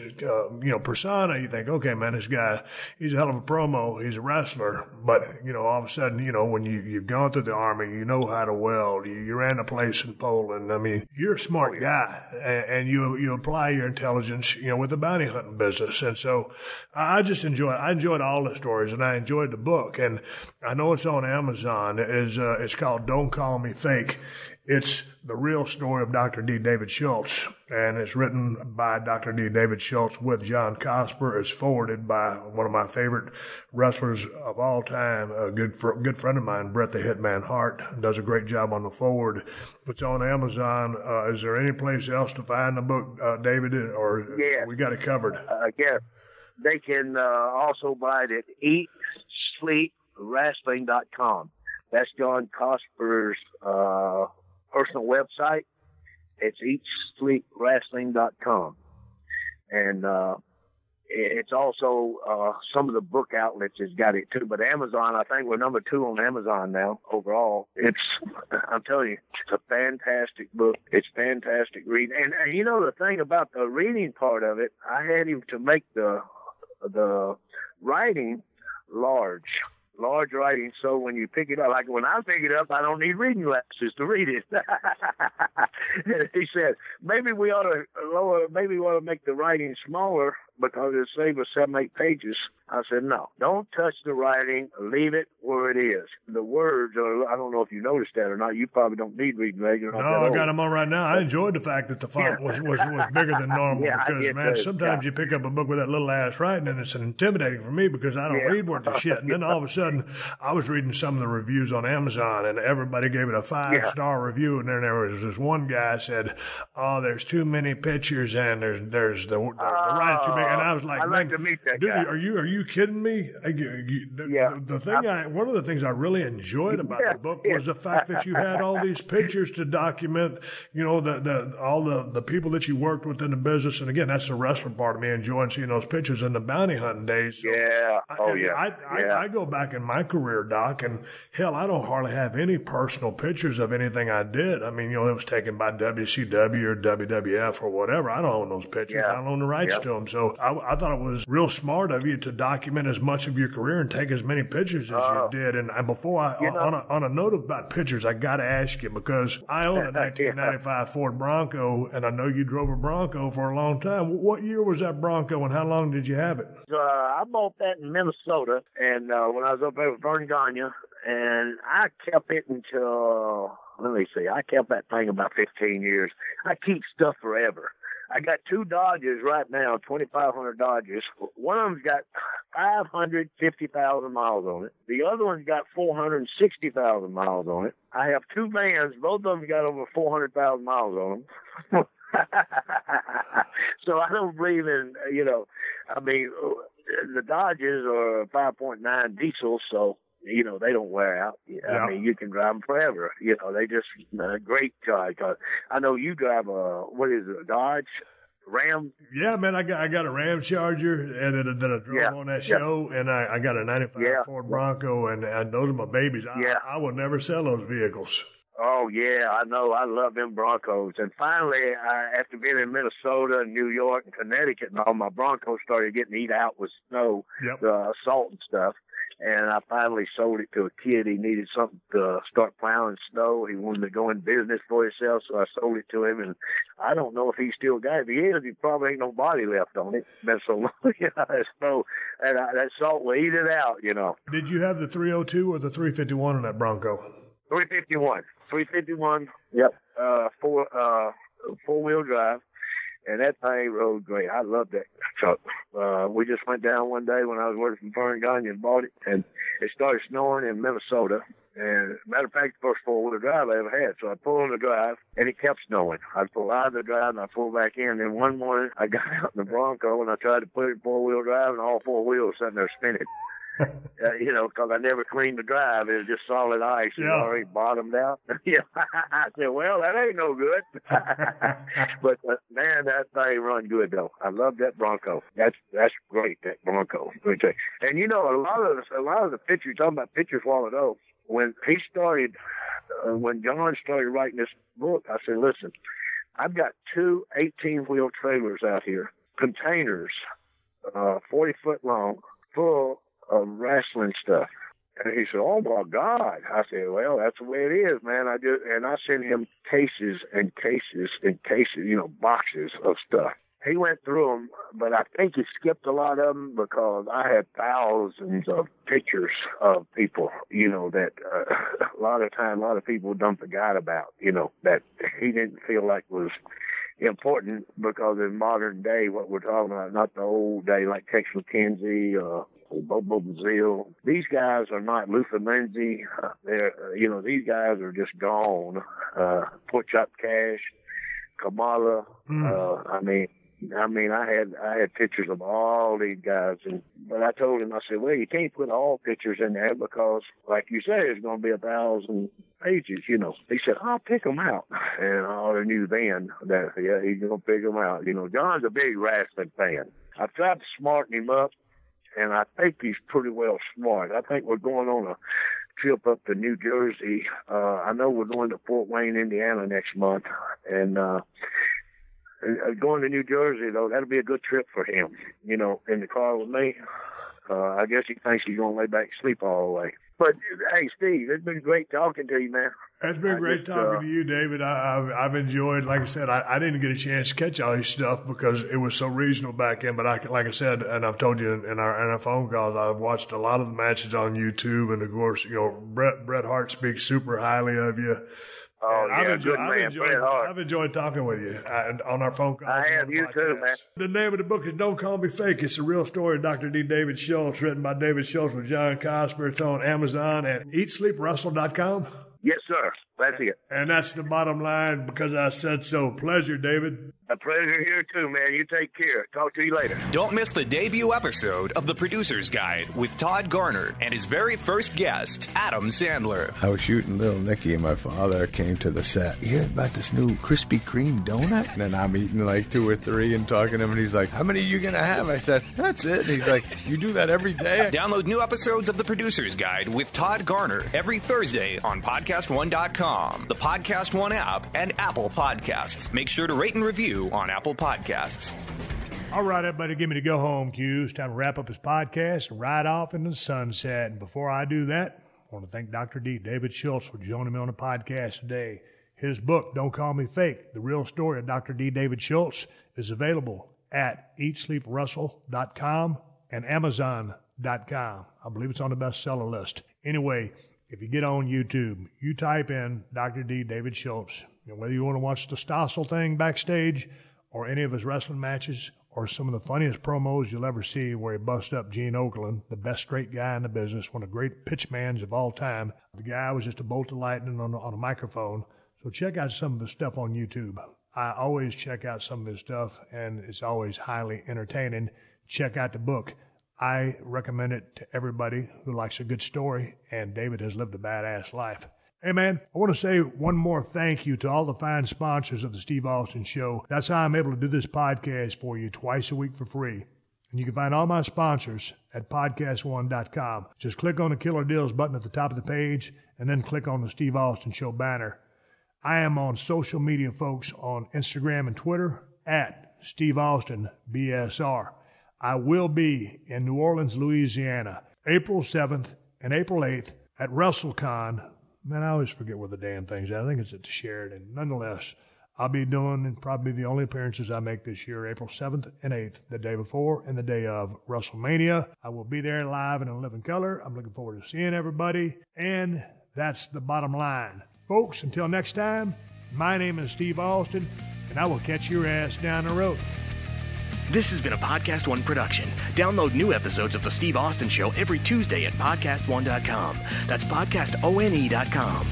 persona. You think, okay, man, this guy, he's a hell of a promo. He's a wrestler, but all of a sudden, when you've gone through the Army, you know how to weld. You ran a place in Poland. I mean, you're a smart guy, and you apply your intelligence, with the bounty hunting business. And so I just enjoyed all the stories, and I enjoyed the book. And I know it's on Amazon. It's called Don't Call Me Fake. It's the real story of Dr. D. David Schultz, and it's written by Dr. D. David Schultz with John Cosper. It's forwarded by one of my favorite wrestlers of all time, a good friend of mine, Bret the Hitman Hart, does a great job on the forward. It's on Amazon. Is there any place else to find the book, David, or we got it covered? Yeah. They can also buy it at EatSleepWrestling.com. That's John Cosper's personal website. It's EatSleepWrestling.com. And it's also some of the book outlets has got it too. But Amazon, I think we're number 2 on Amazon now overall. I'm telling you, it's a fantastic book. It's fantastic reading. And the thing about the reading part of it, I had him to make the writing large writing, so when you pick it up, like when I pick it up, I don't need reading glasses to read it. He said, maybe we ought to make the writing smaller because it'll save us 7-8 pages. I said, no, don't touch the writing. Leave it where it is. The words are, I don't know if you noticed that or not. You probably don't need reading glasses. No, I got them on right now. I enjoyed the fact that the font was bigger than normal because, man, sometimes you pick up a book with that little ass writing and it's intimidating for me because I don't read worth of shit. And then all of a sudden, I was reading some of the reviews on Amazon and everybody gave it a 5-star review. And then there was this one guy said, oh, there's too many pictures and there's the writing too big. And I was like, I'd like to meet that dude, guy. Are you kidding me? One of the things I really enjoyed about the book was the fact that you had all these pictures to document, all the people that you worked with in the business. And again, that's the wrestling part of me, enjoying seeing those pictures in the bounty hunting days. So I go back in my career, Doc, and hell, I don't hardly have any personal pictures of anything I did. I mean, it was taken by WCW or WWF or whatever. I don't own those pictures. I don't own the rights to them. So I thought it was real smart of you to document as much of your career and take as many pictures as you did. And before on a note about pictures, I got to ask you because I own a 1995 Ford Bronco, and I know you drove a Bronco for a long time. What year was that Bronco, and how long did you have it? I bought that in Minnesota, and when I was up there with Vern Gagne, and I kept it until, let me see, I kept that thing about 15 years. I keep stuff forever. I got 2 Dodges right now, 2,500 Dodges. One of them's got 550,000 miles on it. The other one's got 460,000 miles on it. I have 2 vans. Both of them got over 400,000 miles on them. So I don't believe in, I mean, the Dodges are 5.9 diesel, so they don't wear out. I mean, you can drive them forever. They just great car. I know you drive a Dodge Ram? Yeah, man, I got a Ram Charger and that I drove on that show, and I got a 95 Ford Bronco, and those are my babies. I will never sell those vehicles. Oh, yeah, I know. I love them Broncos. And finally, after being in Minnesota and New York and Connecticut and all, my Broncos started getting eat out with snow, salt and stuff. And I finally sold it to a kid. He needed something to start plowing snow. He wanted to go in business for himself, so I sold it to him. And I don't know if he still got it. If he is, he probably ain't no body left on it. Been so long, snow, and that salt will eat it out, Did you have the 302 or the 351 on that Bronco? 351. 351. Yep. Four-wheel drive. And that thing rode great. I loved that truck. We just went down one day when I was working for Fern Gagne and bought it, and it started snowing in Minnesota. And matter of fact, the first four-wheel drive I ever had. So I pulled on the drive, and it kept snowing. I'd pull out of the drive, and I'd pull back in. And one morning, I got out in the Bronco, and I tried to put it in four-wheel drive, and all four wheels sitting there spinning. You know, because I never cleaned the drive. It was just solid ice. It was already bottomed out. Yeah. I said, well, that ain't no good. But, man, that thing run good, though. I love that Bronco. That's great, that Bronco. And, you know, a lot of the pictures, talking about pictures a while ago, when he started, when John started writing this book, I said, listen, I've got 2 18-wheel trailers out here, containers, 40 foot long, full of wrestling stuff. And he said, oh, my God. I said, well, that's the way it is, man. I sent him cases and cases and cases, you know, boxes of stuff. He went through them, but I think he skipped a lot of them because I had thousands of pictures of people, you know, that a lot of people done forgot about, you know, that he didn't feel like was important because in modern day, what we're talking about, not the old day like Tex McKenzie or Bobo Brazil. These guys are not Luther Lindsay. You know, these guys are just gone. Pork Chop Cash, Kamala. I mean, I had pictures of all these guys, but I told him, I said, well, you can't put all pictures in there because, like you say, it's going to be 1,000 pages, you know. He said, I'll pick them out. And I already knew then that, yeah, he's going to pick them out. You know, John's a big wrestling fan. I tried to smarten him up, and I think he's pretty well smart. I think we're going on a trip up to New Jersey. I know we're going to Fort Wayne, Indiana next month, and going to New Jersey, though, that'll be a good trip for him, you know, in the car with me. I guess he thinks he's going to lay back and sleep all the way. But, hey, Steve, it's been great talking to you, man. It's been great talking to you, David. I've enjoyed, like I said, I didn't get a chance to catch all this stuff because it was so regional back in. But like I said, and I've told you in our phone calls, I've watched a lot of the matches on YouTube. And, of course, you know, Bret Hart speaks super highly of you. Oh, yeah, good man, Bret Hart. I've enjoyed talking with you on our phone calls. I have, you too, man. The name of the book is Don't Call Me Fake. It's a real story of Dr. D. David Schultz, written by David Schultz with John Cosper. It's on Amazon at EatSleepWrestle.com. Yes, sir. That's it. And that's the bottom line because I said so. Pleasure, David. A pleasure here, too, man. You take care. Talk to you later. Don't miss the debut episode of The Producer's Guide with Todd Garner and his very first guest, Adam Sandler. I was shooting Little Nicky and my father came to the set. You heard about this new Krispy Kreme donut? And then I'm eating like 2 or 3 and talking to him and he's like, how many are you going to have? I said, that's it. And he's like, you do that every day? Download new episodes of The Producer's Guide with Todd Garner every Thursday on PodcastOne.com, the Podcast One app, and Apple Podcasts. Make sure to rate and review on Apple Podcasts. All right, everybody, give me the go home cues. Time to wrap up his podcast and ride off into the sunset. And before I do that, I want to thank Dr. D. David Schultz for joining me on the podcast today. His book, Don't Call Me Fake, The Real Story of Dr. D. David Schultz, is available at EatSleepWrestle.com and Amazon.com. I believe it's on the bestseller list. Anyway, if you get on YouTube, you type in Dr. D. David Schultz. You know, whether you want to watch the Stossel thing backstage or any of his wrestling matches or some of the funniest promos you'll ever see where he busts up Gene Okerlund, the best straight guy in the business, one of the great pitchmans of all time. The guy was just a bolt of lightning on a microphone. So check out some of his stuff on YouTube. I always check out some of his stuff, and it's always highly entertaining. Check out the book. I recommend it to everybody who likes a good story, and David has lived a badass life. Hey, man, I want to say one more thank you to all the fine sponsors of the Steve Austin Show. That's how I'm able to do this podcast for you twice a week for free. And you can find all my sponsors at PodcastOne.com. Just click on the Killer Deals button at the top of the page, and then click on the Steve Austin Show banner. I am on social media, folks, on Instagram and Twitter at Steve Austin BSR. I will be in New Orleans, Louisiana, April 7th and April 8th at WrestleCon. Man, I always forget where the damn thing's at. I think it's at the Sheridan. Nonetheless, I'll be doing probably the only appearances I make this year, April 7th and 8th, the day before and the day of WrestleMania. I will be there live and in living color. I'm looking forward to seeing everybody. And that's the bottom line. Folks, until next time, my name is Steve Austin. And and I will catch your ass down the road. This has been a Podcast One production. Download new episodes of The Steve Austin Show every Tuesday at PodcastOne.com. That's PodcastOne.com.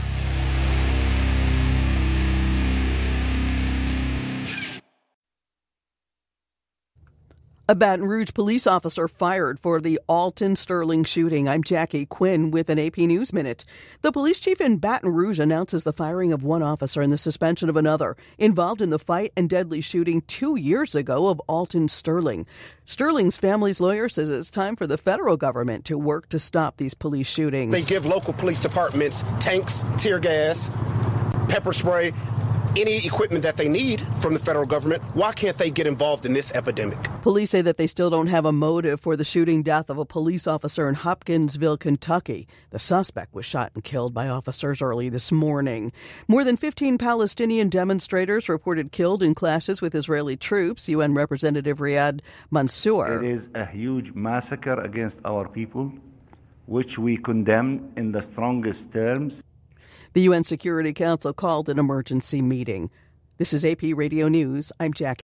A Baton Rouge police officer fired for the Alton Sterling shooting. I'm Jackie Quinn with an AP News Minute. The police chief in Baton Rouge announces the firing of one officer and the suspension of another involved in the fight and deadly shooting 2 years ago of Alton Sterling. Sterling's family's lawyer says it's time for the federal government to work to stop these police shootings. They give local police departments tanks, tear gas, pepper spray, any equipment that they need from the federal government. Why can't they get involved in this epidemic? Police say that they still don't have a motive for the shooting death of a police officer in Hopkinsville, Kentucky. The suspect was shot and killed by officers early this morning. More than 15 Palestinian demonstrators reported killed in clashes with Israeli troops. UN Representative Riyad Mansour. It is a huge massacre against our people, which we condemn in the strongest terms. The UN Security Council called an emergency meeting. This is AP Radio News. I'm Jackie.